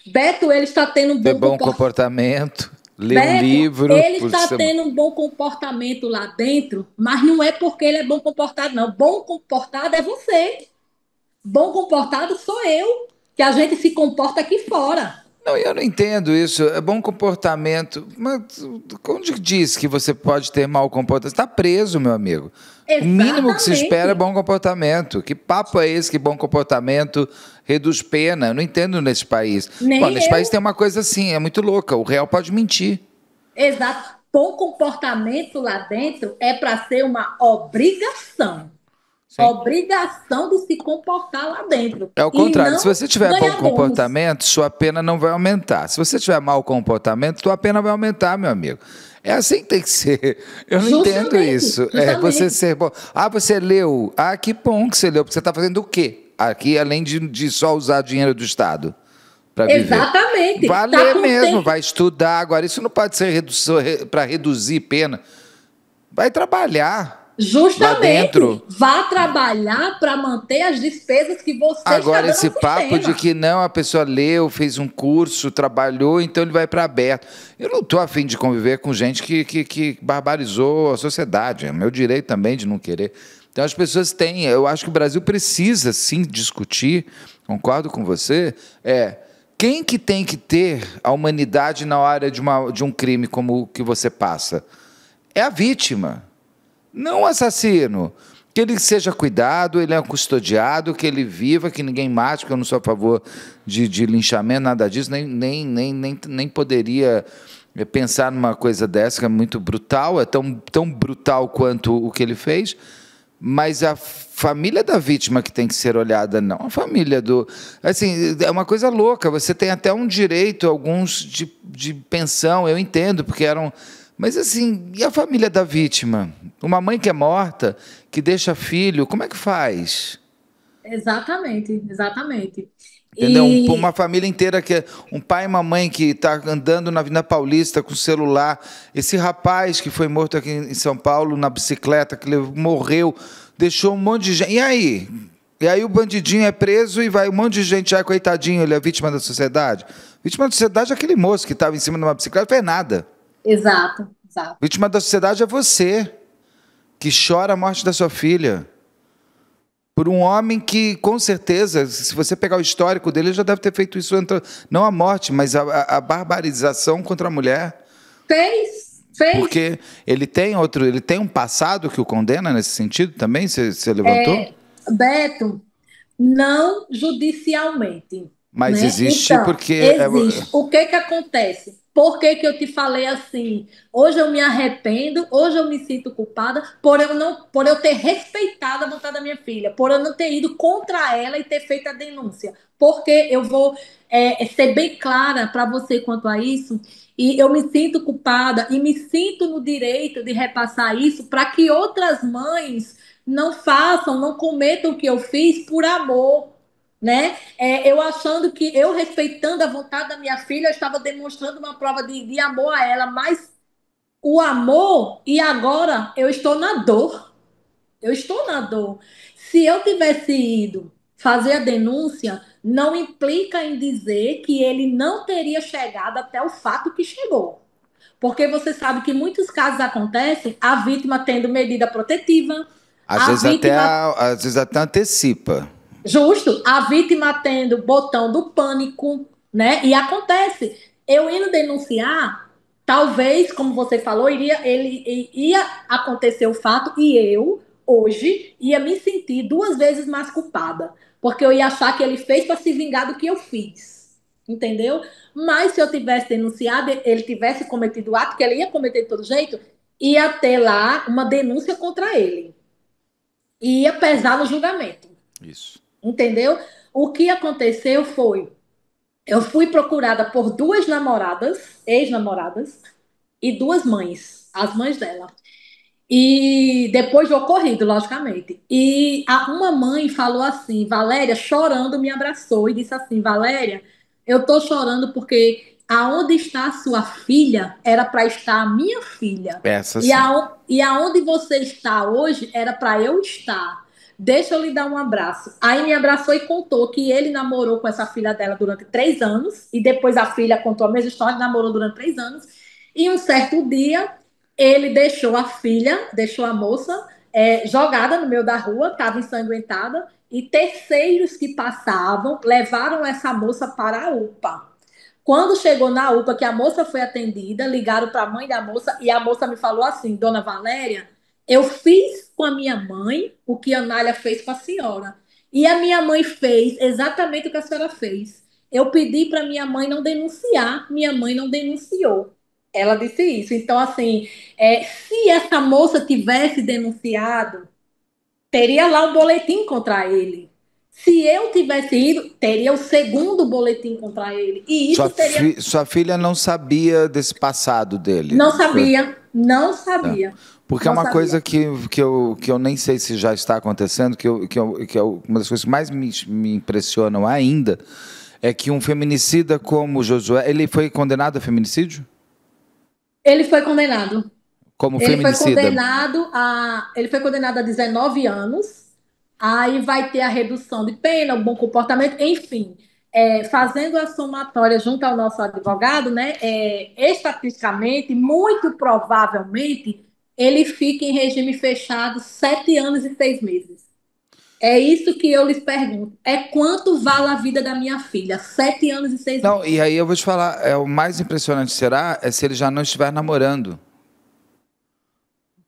Speaker 2: Beto, ele está tendo um
Speaker 1: Ter
Speaker 2: bom
Speaker 1: bom
Speaker 2: comportamento.
Speaker 1: comportamento, ler um
Speaker 2: Beto,
Speaker 1: livro
Speaker 2: ele
Speaker 1: por
Speaker 2: está
Speaker 1: semana.
Speaker 2: tendo um bom comportamento lá dentro, mas não é porque ele é bom comportado, não. Bom comportado é você. Bom comportado sou eu, que a gente se comporta aqui fora.
Speaker 1: Não, eu não entendo isso. É bom comportamento. Mas onde diz que você pode ter mau comportamento? Você está preso, meu amigo. O mínimo que se espera é
Speaker 2: Exatamente.
Speaker 1: bom comportamento. Que papo é esse que bom comportamento reduz pena? Eu não entendo nesse país. Bom,
Speaker 2: Nem
Speaker 1: nesse país
Speaker 2: eu.
Speaker 1: tem uma coisa assim, é muito louca. O réu pode mentir.
Speaker 2: Exato. Bom comportamento lá dentro é para ser uma obrigação.
Speaker 1: Sim.
Speaker 2: Obrigação de se comportar lá dentro.
Speaker 1: É o
Speaker 2: E
Speaker 1: contrário. Se
Speaker 2: não
Speaker 1: você tiver bom
Speaker 2: ganhar bônus.
Speaker 1: comportamento, sua pena não vai aumentar. Se você tiver mau comportamento, sua pena vai aumentar, meu amigo. É assim que tem que ser. Eu não entendo
Speaker 2: Justamente,
Speaker 1: isso. É você
Speaker 2: justamente.
Speaker 1: ser bom. Ah, você leu. Ah, que bom que você leu, porque você está fazendo o quê? Aqui, além de só usar dinheiro do Estado para viver.
Speaker 2: Exatamente.
Speaker 1: Vai
Speaker 2: Tá
Speaker 1: ler
Speaker 2: com
Speaker 1: mesmo,
Speaker 2: tempo.
Speaker 1: vai estudar. Agora, isso não pode ser para reduzir pena. Vai trabalhar lá
Speaker 2: Justamente,
Speaker 1: dentro.
Speaker 2: vá trabalhar para manter as despesas que você está
Speaker 1: Agora,
Speaker 2: dando
Speaker 1: esse
Speaker 2: ao
Speaker 1: papo de
Speaker 2: sistema.
Speaker 1: que não, a pessoa leu, fez um curso, trabalhou, então ele vai para aberto. Eu não estou afim de conviver com gente que barbarizou a sociedade. É meu direito também de não querer. Então, as pessoas têm. Eu acho que o Brasil precisa, sim, discutir, concordo com você, quem que tem que ter a humanidade na hora de um crime como o que você passa? É a vítima. Não o assassino. Que ele seja cuidado, ele é custodiado, que ele viva, que ninguém mate, porque eu não sou a favor de linchamento, nada disso, nem poderia pensar numa coisa dessa, que é muito brutal, é tão brutal quanto o que ele fez, mas a família da vítima que tem que ser olhada, não a família do... Assim, é uma coisa louca, você tem até um direito, alguns, de pensão, eu entendo, porque eram... Mas assim, e a família da vítima? Uma mãe que é morta, que deixa filho, como é que faz?
Speaker 2: Exatamente, exatamente.
Speaker 1: Entendeu? Uma
Speaker 2: E
Speaker 1: família inteira que é um pai e uma mãe que está andando na Avenida Paulista com celular. Esse rapaz que foi morto aqui em São Paulo na bicicleta, que morreu, deixou um monte de gente. E aí? E aí o bandidinho é preso e vai um monte de gente, ai, coitadinho, ele é vítima da sociedade. Vítima da sociedade é aquele moço que estava em cima de uma bicicleta, não fez nada.
Speaker 2: exato, exato.
Speaker 1: Vítima da sociedade é você, que chora a morte da sua filha. Por um homem que, com certeza, se você pegar o histórico dele, ele já deve ter feito isso, não a morte, mas a barbarização contra a mulher.
Speaker 2: Fez.
Speaker 1: Porque ele tem um passado que o condena nesse sentido também? Você levantou?
Speaker 2: Beto, não judicialmente.
Speaker 1: Mas
Speaker 2: né?
Speaker 1: existe
Speaker 2: Então,
Speaker 1: porque...
Speaker 2: existe. O que que acontece? Por que que eu te falei assim? Hoje eu me arrependo, hoje eu me sinto culpada por eu ter respeitado a vontade da minha filha, por eu não ter ido contra ela e ter feito a denúncia. Porque eu vou ser bem clara para você quanto a isso, e eu me sinto culpada e me sinto no direito de repassar isso para que outras mães não façam, não cometam o que eu fiz por amor, né? Eu achando que eu respeitando a vontade da minha filha, eu estava demonstrando uma prova de amor a ela, mas o amor, e agora eu estou na dor. Eu estou na dor. Se eu tivesse ido fazer a denúncia, não implica em dizer que ele não teria chegado até o fato que chegou. Porque você sabe que muitos casos acontecem, a vítima tendo medida protetiva,
Speaker 1: Às
Speaker 2: a
Speaker 1: vezes até,
Speaker 2: vítima
Speaker 1: às vezes até antecipa.
Speaker 2: Justo, a vítima tendo botão do pânico, né? E acontece. Eu indo denunciar, talvez, como você falou, ia acontecer o fato e eu, hoje, ia me sentir duas vezes mais culpada. Porque eu ia achar que ele fez para se vingar do que eu fiz. Entendeu? Mas se eu tivesse denunciado, ele tivesse cometido o ato, que ele ia cometer de todo jeito, ia ter lá uma denúncia contra ele. E ia pesar no julgamento.
Speaker 1: Isso.
Speaker 2: Entendeu? O que aconteceu foi, eu fui procurada por duas namoradas, ex-namoradas, e duas mães, as mães dela. E depois do ocorrido, logicamente. E uma mãe falou assim, Valéria, chorando, me abraçou e disse assim, Valéria, eu tô chorando porque aonde está a sua filha era para estar a minha filha.
Speaker 1: Essa
Speaker 2: E,
Speaker 1: sim.
Speaker 2: e aonde você está hoje era para eu estar. Deixa eu lhe dar um abraço. Aí me abraçou e contou que ele namorou com essa filha dela durante 3 anos. E depois a filha contou a mesma história, namorou durante 3 anos. E um certo dia ele deixou a filha, deixou a moça jogada no meio da rua, estava ensanguentada, e terceiros que passavam levaram essa moça para a UPA. Quando chegou na UPA, que a moça foi atendida, ligaram para a mãe da moça e a moça me falou assim: Dona Valéria, eu fiz com a minha mãe o que a Nália fez com a senhora. E a minha mãe fez exatamente o que a senhora fez. Eu pedi para minha mãe não denunciar, minha mãe não denunciou. Ela disse isso. Então, assim, se essa moça tivesse denunciado, teria lá um boletim contra ele. Se eu tivesse ido, teria o segundo boletim contra ele. E isso teria.
Speaker 1: Sua filha não sabia desse passado dele.
Speaker 2: Não sabia, não
Speaker 1: Tá.
Speaker 2: sabia,
Speaker 1: Porque é
Speaker 2: não
Speaker 1: uma
Speaker 2: sabia.
Speaker 1: coisa que eu nem sei se já está acontecendo, que é uma das coisas que mais me impressionam ainda, é que um feminicida como Josué, ele foi condenado a feminicídio?
Speaker 2: Ele foi condenado.
Speaker 1: Como feminicida.
Speaker 2: Ele foi condenado a 19 anos. Aí vai ter a redução de pena, o bom comportamento, enfim. Fazendo a somatória junto ao nosso advogado, né? Estatisticamente, muito provavelmente, ele fica em regime fechado 7 anos e 6 meses. É isso que eu lhes pergunto. É quanto vale a vida da minha filha? 7 anos e 6 meses.
Speaker 1: Não, e aí eu vou te falar, o mais impressionante será se ele já não estiver namorando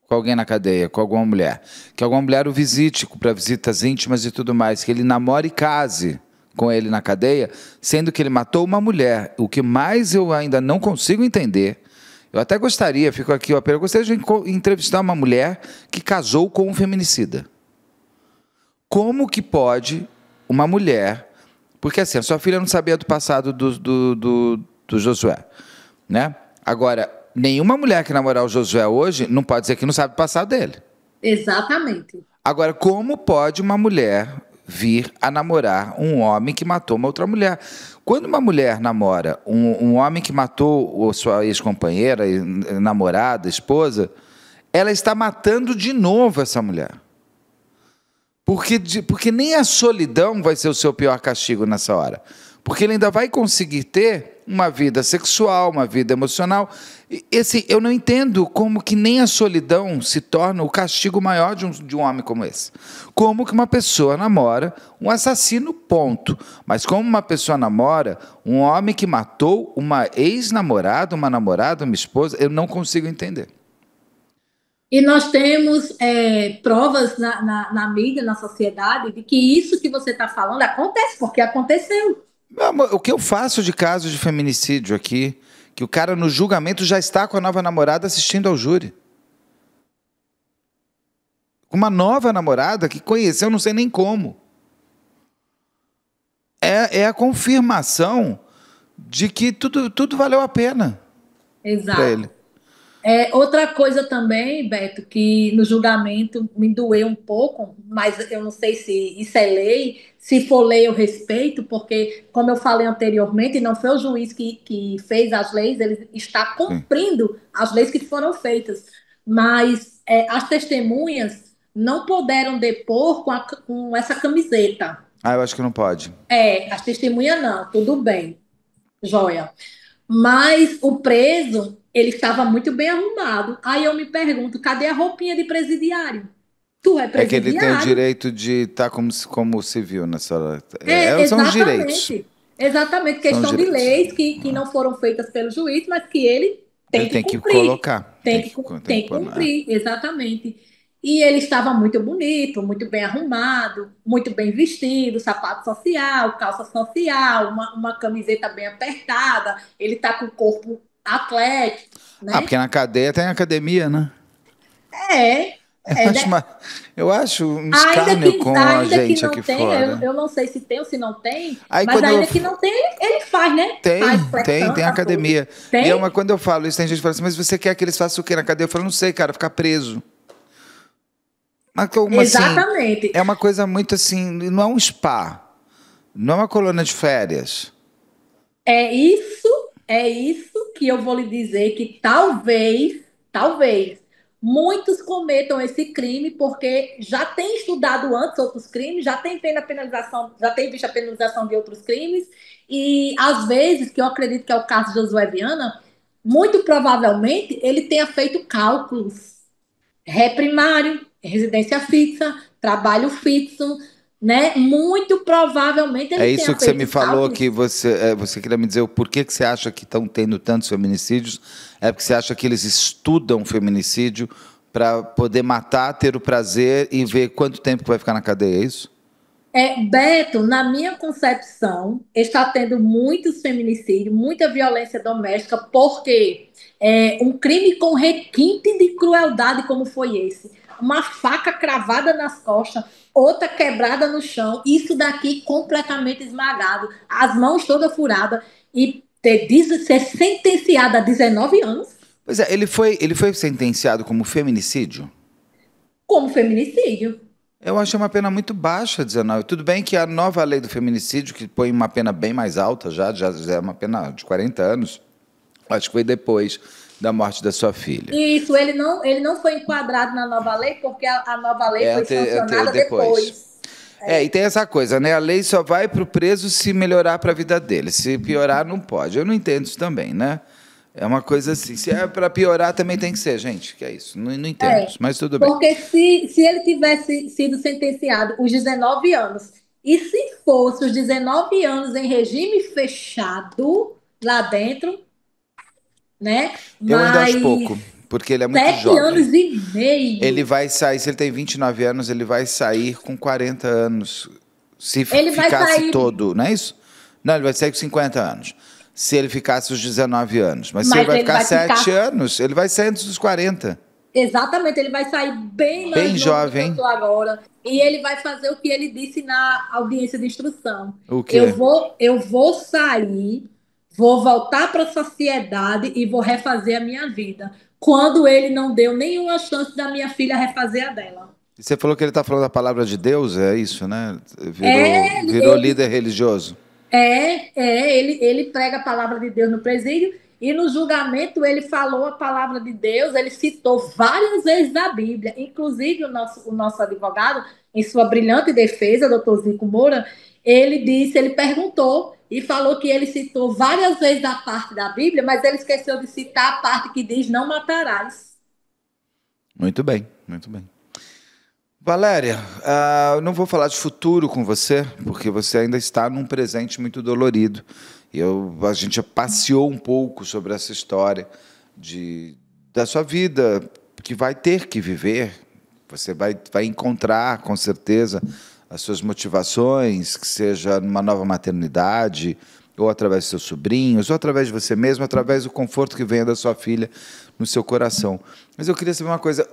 Speaker 1: com alguém na cadeia, com alguma mulher. Que alguma mulher o visite para visitas íntimas e tudo mais, que ele namore e case com ele na cadeia, sendo que ele matou uma mulher. O que mais eu ainda não consigo entender, eu até gostaria, fico aqui, eu gostaria de entrevistar uma mulher que casou com um feminicida. Como que pode uma mulher... Porque assim, a sua filha não sabia do passado do Josué, né? Agora, nenhuma mulher que namorar o Josué hoje não pode dizer que não sabe do passado dele.
Speaker 2: Exatamente.
Speaker 1: Agora, como pode uma mulher vir a namorar um homem que matou uma outra mulher? Quando uma mulher namora um homem que matou sua ex-companheira, namorada, esposa, ela está matando de novo essa mulher. Porque nem a solidão vai ser o seu pior castigo nessa hora. Porque ele ainda vai conseguir ter uma vida sexual, uma vida emocional. Eu não entendo como que nem a solidão se torna o castigo maior de um homem como esse. Como que uma pessoa namora um assassino, ponto. Mas como uma pessoa namora um homem que matou uma ex-namorada, uma namorada, uma esposa, eu não consigo entender.
Speaker 2: E nós temos provas na mídia, na sociedade, de que isso que você está falando acontece, porque aconteceu.
Speaker 1: Meu amor, o que eu faço de caso de feminicídio aqui, que o cara no julgamento já está com a nova namorada assistindo ao júri. Com uma nova namorada que conheceu, não sei nem como. É a confirmação de que tudo valeu a pena para ele.
Speaker 2: Exato. Outra coisa também, Beto, que no julgamento me doeu um pouco, mas eu não sei se isso é lei. Se for lei, eu respeito, porque, como eu falei anteriormente, não foi o juiz que fez as leis, ele está
Speaker 1: Sim.
Speaker 2: cumprindo as leis que foram feitas. Mas as testemunhas não puderam depor com essa camiseta.
Speaker 1: Ah, eu acho que não pode.
Speaker 2: As testemunhas não, tudo bem, joia. Mas o preso, ele estava muito bem arrumado. Aí eu me pergunto, cadê a roupinha de presidiário? Tu é
Speaker 1: É que ele tem o
Speaker 2: presidiário?
Speaker 1: direito de estar como civil nessa hora. São os direitos.
Speaker 2: Exatamente. Exatamente,
Speaker 1: São os
Speaker 2: questão de
Speaker 1: direitos.
Speaker 2: leis que não foram feitas pelo juiz, mas que ele
Speaker 1: Ele
Speaker 2: tem que
Speaker 1: tem que
Speaker 2: cumprir.
Speaker 1: colocar.
Speaker 2: Tem
Speaker 1: Tem que
Speaker 2: que
Speaker 1: pôr.
Speaker 2: cumprir, exatamente. E ele estava muito bonito, muito bem arrumado, muito bem vestido, sapato social, calça social, uma camiseta bem apertada. Ele está com o corpo atlético,
Speaker 1: Ah,
Speaker 2: né?
Speaker 1: porque na cadeia tem academia, né?
Speaker 2: É,
Speaker 1: Eu
Speaker 2: é,
Speaker 1: acho,
Speaker 2: né?
Speaker 1: eu acho um escárnio com a
Speaker 2: Ainda que
Speaker 1: gente
Speaker 2: não
Speaker 1: aqui
Speaker 2: tenha,
Speaker 1: fora.
Speaker 2: eu não sei se tem ou se não tem,
Speaker 1: Aí
Speaker 2: mas
Speaker 1: quando eu.
Speaker 2: ainda que não tenha, ele faz, né? Faz flexão,
Speaker 1: Tem
Speaker 2: essas coisas.
Speaker 1: academia.
Speaker 2: Tem?
Speaker 1: Quando eu falo isso, tem gente que fala assim, mas você quer que eles façam o quê na cadeia? Eu falo, não sei, cara, ficar preso. Mas como assim?
Speaker 2: Exatamente.
Speaker 1: É uma coisa muito assim, não é um spa, não é uma colônia de férias.
Speaker 2: É isso, é isso que eu vou lhe dizer que talvez, muitos cometam esse crime porque já tem estudado antes outros crimes, já tem feito a penalização, já tem visto a penalização de outros crimes e às vezes, que eu acredito que é o caso de Josué Viana, muito provavelmente ele tenha feito cálculos ré primário, residência fixa, trabalho fixo, né? Muito provavelmente
Speaker 1: É
Speaker 2: ele
Speaker 1: isso
Speaker 2: tenha
Speaker 1: que você me
Speaker 2: feito
Speaker 1: falou, que
Speaker 2: cálculos.
Speaker 1: você queria me dizer o porquê que você acha que estão tendo tantos feminicídios? É porque você acha que eles estudam feminicídio para poder matar, ter o prazer e ver quanto tempo que vai ficar na cadeia, é isso?
Speaker 2: Beto, na minha concepção, está tendo muitos feminicídios, muita violência doméstica, porque um crime com requinte de crueldade como foi esse, uma faca cravada nas costas, outra quebrada no chão, isso daqui completamente esmagado, as mãos todas furadas e ser sentenciada a 19 anos
Speaker 1: Pois é, ele foi sentenciado como feminicídio?
Speaker 2: como feminicídio.
Speaker 1: Eu achei uma pena muito baixa, 19. Tudo bem que a nova lei do feminicídio, que põe uma pena bem mais alta, já é uma pena de 40 anos, acho que foi depois da morte da sua filha.
Speaker 2: Isso, ele não foi enquadrado na nova lei, porque a nova lei foi sancionada
Speaker 1: Depois.
Speaker 2: depois.
Speaker 1: E tem essa coisa, né? A lei só vai para o preso se melhorar para a vida dele. Se piorar, não pode. Eu não entendo isso também, né? É uma coisa assim. Se é para piorar, também tem que ser, gente. Que é isso. Não entendo
Speaker 2: É,
Speaker 1: isso, mas tudo bem.
Speaker 2: porque se ele tivesse sido sentenciado os 19 anos, e se fosse os 19 anos em regime fechado lá dentro, né?
Speaker 1: Eu ainda acho
Speaker 2: Mas
Speaker 1: pouco, porque ele é muito
Speaker 2: 7 anos
Speaker 1: jovem.
Speaker 2: e
Speaker 1: Ele
Speaker 2: meio.
Speaker 1: vai sair, se ele tem 29 anos, ele vai sair com 40 anos. Se
Speaker 2: Ele vai
Speaker 1: ficasse
Speaker 2: sair,
Speaker 1: todo, não é isso? Não, ele vai sair com 50 anos. Se ele ficasse os 19 anos. Mas se ele
Speaker 2: mas
Speaker 1: vai
Speaker 2: ele
Speaker 1: ficar
Speaker 2: vai
Speaker 1: 7
Speaker 2: ficar.
Speaker 1: anos, ele vai sair antes dos 40.
Speaker 2: Exatamente, ele vai sair bem mais
Speaker 1: Bem
Speaker 2: novo do que eu
Speaker 1: jovem,
Speaker 2: estou agora. E ele vai fazer o que ele disse na audiência de instrução.
Speaker 1: o
Speaker 2: Eu
Speaker 1: quê?
Speaker 2: vou, eu vou sair, vou voltar para a sociedade e vou refazer a minha vida. Quando ele não deu nenhuma chance da minha filha refazer a dela.
Speaker 1: Você falou que ele está falando a palavra de Deus, é isso, né?
Speaker 2: É,
Speaker 1: Virou líder religioso.
Speaker 2: ele prega a palavra de Deus no presídio e no julgamento ele falou a palavra de Deus, ele citou várias vezes da Bíblia, inclusive o nosso advogado, em sua brilhante defesa, doutor Zico Moura, ele perguntou e falou que ele citou várias vezes a parte da Bíblia, mas ele esqueceu de citar a parte que diz não matarás.
Speaker 1: Muito bem, muito bem. Valéria, eu não vou falar de futuro com você, porque você ainda está num presente muito dolorido. A gente já passeou um pouco sobre essa história da sua vida, que vai ter que viver. Você vai encontrar, com certeza, as suas motivações, que seja numa nova maternidade, ou através dos seus sobrinhos, ou através de você mesmo, através do conforto que vem da sua filha no seu coração. Mas eu queria saber uma coisa,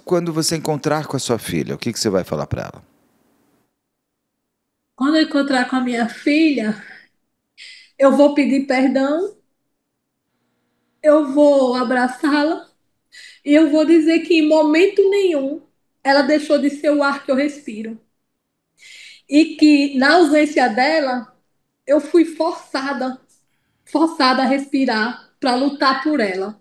Speaker 1: quando você encontrar com a sua filha, o que você vai falar para ela?
Speaker 2: Quando eu encontrar com a minha filha, eu vou pedir perdão, eu vou abraçá-la e eu vou dizer que em momento nenhum ela deixou de ser o ar que eu respiro. E que na ausência dela, eu fui forçada a respirar para lutar por ela.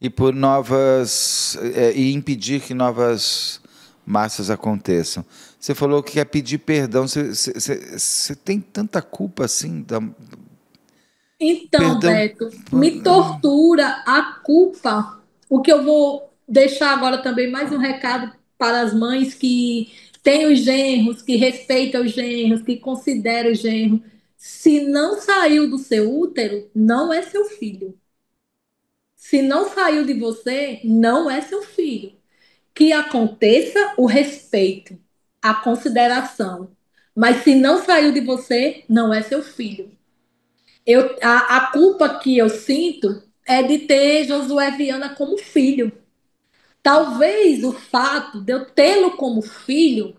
Speaker 1: E por novas e impedir que novas massas aconteçam. Você falou que quer pedir perdão. Você tem tanta culpa assim?
Speaker 2: Então,
Speaker 1: Perdão.
Speaker 2: Beto, me tortura a culpa. O que eu vou deixar agora também mais um recado para as mães que têm os genros, que respeitam os genros, que consideram o genro. Se não saiu do seu útero, não é seu filho. Se não saiu de você, não é seu filho. Que aconteça o respeito, a consideração. Mas se não saiu de você, não é seu filho. A culpa que eu sinto é de ter Josué Viana como filho. Talvez o fato de eu tê-lo como filho,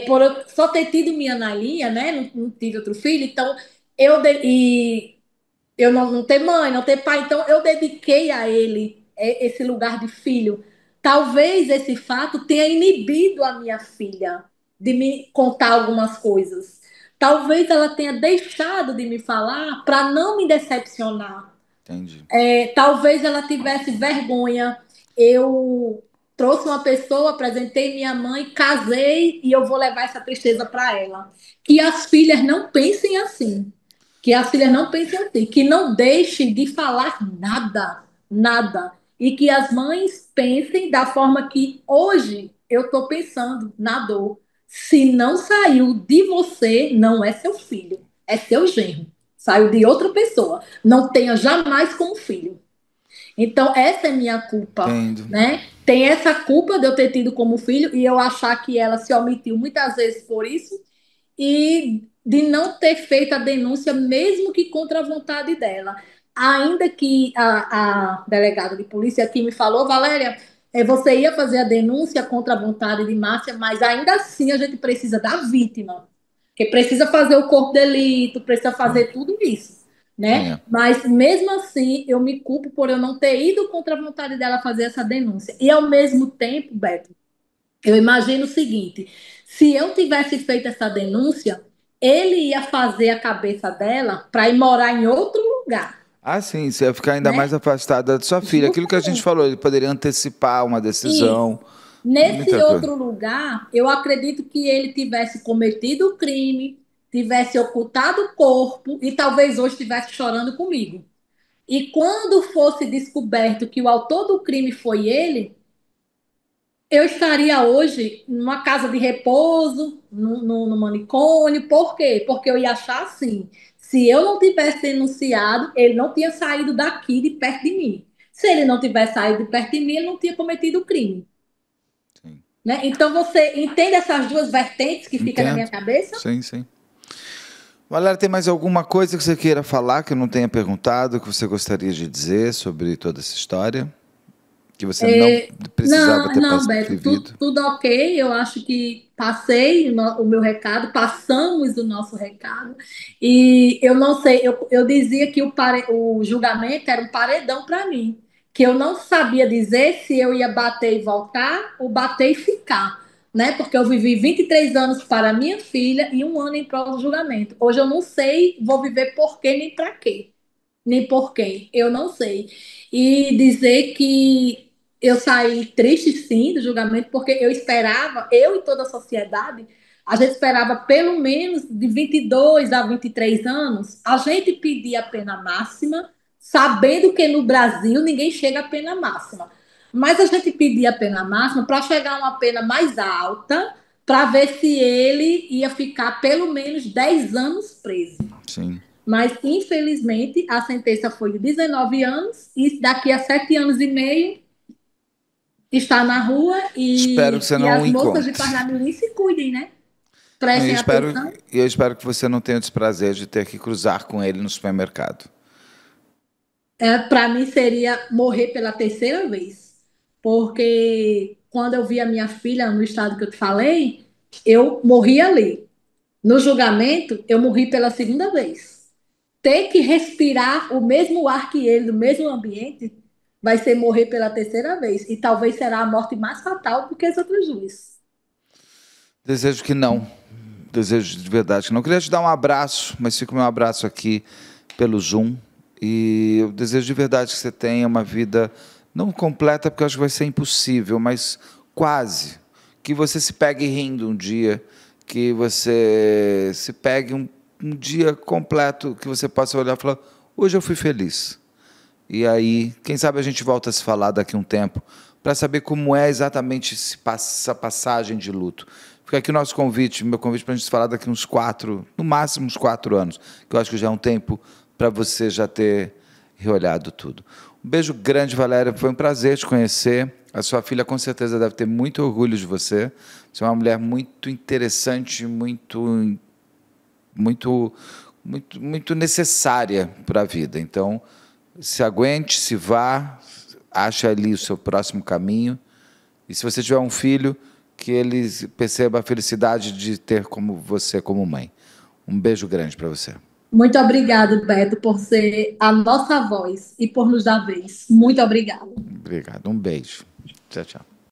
Speaker 2: por eu só ter tido minha Nalinha, né? Não tive outro filho, então e eu não ter mãe, não ter pai, então eu dediquei a ele esse lugar de filho. Talvez esse fato tenha inibido a minha filha de me contar algumas coisas. Talvez ela tenha deixado de me falar para não me decepcionar.
Speaker 1: Entendi.
Speaker 2: Talvez ela tivesse vergonha. Eu trouxe uma pessoa, apresentei minha mãe, casei e eu vou levar essa tristeza para ela. Que as filhas não pensem assim. Que as filhas não pensem assim. Que não deixem de falar nada. Nada. E que as mães pensem da forma que hoje eu estou pensando na dor. Se não saiu de você, não é seu filho, é seu genro. Saiu de outra pessoa. Não tenha jamais como filho. Então, essa é minha culpa,
Speaker 1: Entendo.
Speaker 2: né? Tem essa culpa de eu ter tido como filho e eu achar que ela se omitiu muitas vezes por isso e de não ter feito a denúncia, mesmo que contra a vontade dela. Ainda que a delegada de polícia aqui me falou, Valéria, você ia fazer a denúncia contra a vontade de Márcia, mas ainda assim a gente precisa da vítima, que precisa fazer o corpo de delito, precisa
Speaker 1: Sim.
Speaker 2: fazer tudo isso,
Speaker 1: Sim,
Speaker 2: né?
Speaker 1: é.
Speaker 2: Mas mesmo assim, eu me culpo por eu não ter ido contra a vontade dela fazer essa denúncia. E ao mesmo tempo, Beto, eu imagino o seguinte: se eu tivesse feito essa denúncia, ele ia fazer a cabeça dela para ir morar em outro lugar,
Speaker 1: Ah, sim, você ia ficar ainda mais
Speaker 2: né?
Speaker 1: afastada da sua filha. Aquilo que a gente
Speaker 2: Justamente.
Speaker 1: falou, ele poderia antecipar uma
Speaker 2: E
Speaker 1: decisão,
Speaker 2: nesse
Speaker 1: muita coisa.
Speaker 2: outro lugar, eu acredito que ele tivesse cometido o crime, tivesse ocultado o corpo e talvez hoje estivesse chorando comigo. E quando fosse descoberto que o autor do crime foi ele, eu estaria hoje numa casa de repouso, no manicômio. Por quê? Porque eu ia achar assim: se eu não tivesse denunciado, ele não tinha saído daqui de perto de mim. Se ele não tivesse saído de perto de mim, ele não tinha cometido o crime.
Speaker 1: Sim.
Speaker 2: Né? Então você entende essas duas vertentes que ficam na minha
Speaker 1: Entendo.
Speaker 2: cabeça?
Speaker 1: Sim, sim. Valéria, tem mais alguma coisa que você queira falar que eu não tenha perguntado, que você gostaria de dizer sobre toda essa história? Que você não precisava
Speaker 2: Não,
Speaker 1: ter
Speaker 2: não, Beto,
Speaker 1: vivido?
Speaker 2: tudo ok. Eu acho que passei o meu recado, passamos o nosso recado. E eu não sei, eu dizia que o julgamento era um paredão para mim, que eu não sabia dizer se eu ia bater e voltar ou bater e ficar, né? Porque eu vivi 23 anos para minha filha e um ano em prol do julgamento. Hoje eu não sei, vou viver por quê nem para quê nem por quem, eu não sei. E dizer que eu saí triste sim do julgamento, porque eu esperava, eu e toda a sociedade, a gente esperava pelo menos de 22 a 23 anos, a gente pedia a pena máxima, sabendo que no Brasil ninguém chega à pena máxima. Mas a gente pedia a pena máxima para chegar a uma pena mais alta, para ver se ele ia ficar pelo menos 10 anos preso.
Speaker 1: Sim.
Speaker 2: Mas, infelizmente, a sentença foi de 19 anos e daqui a 7 anos e meio está na rua
Speaker 1: Espero que você
Speaker 2: e
Speaker 1: não o
Speaker 2: as moças de
Speaker 1: encontre.
Speaker 2: Parnamirim se cuidem, né?
Speaker 1: Eu
Speaker 2: Prestem
Speaker 1: espero,
Speaker 2: atenção.
Speaker 1: eu espero que você não tenha o desprazer de ter que cruzar com ele no supermercado.
Speaker 2: Para mim seria morrer pela terceira vez. Porque quando eu vi a minha filha no estado que eu te falei, eu morri ali. No julgamento, eu morri pela segunda vez. Ter que respirar o mesmo ar que ele, no mesmo ambiente, vai ser morrer pela terceira vez. E talvez será a morte mais fatal do que as outras duas.
Speaker 1: Desejo que não. Desejo de verdade que não. Queria te dar um abraço, mas fica o meu abraço aqui pelo Zoom. E eu desejo de verdade que você tenha uma vida não completa, porque eu acho que vai ser impossível, mas quase. Que você se pegue rindo um dia, que você se pegue um dia completo, que você possa olhar e falar: hoje eu fui feliz. E aí, quem sabe a gente volta a se falar daqui a um tempo, para saber como é exatamente essa passagem de luto. Fica aqui o nosso convite, meu convite para a gente se falar daqui uns 4, no máximo uns 4 anos, que eu acho que já é um tempo para você já ter reolhado tudo. Um beijo grande, Valéria, foi um prazer te conhecer. A sua filha com certeza deve ter muito orgulho de você. Você é uma mulher muito interessante, muito necessária para a vida. Então, se aguente, se vá, ache ali o seu próximo caminho. E se você tiver um filho, que ele perceba a felicidade de ter como você como mãe. Um beijo grande para você.
Speaker 2: Muito obrigado, Beto, por ser a nossa voz e por nos dar vez. Muito obrigada.
Speaker 1: Obrigado. Um beijo. Tchau, tchau.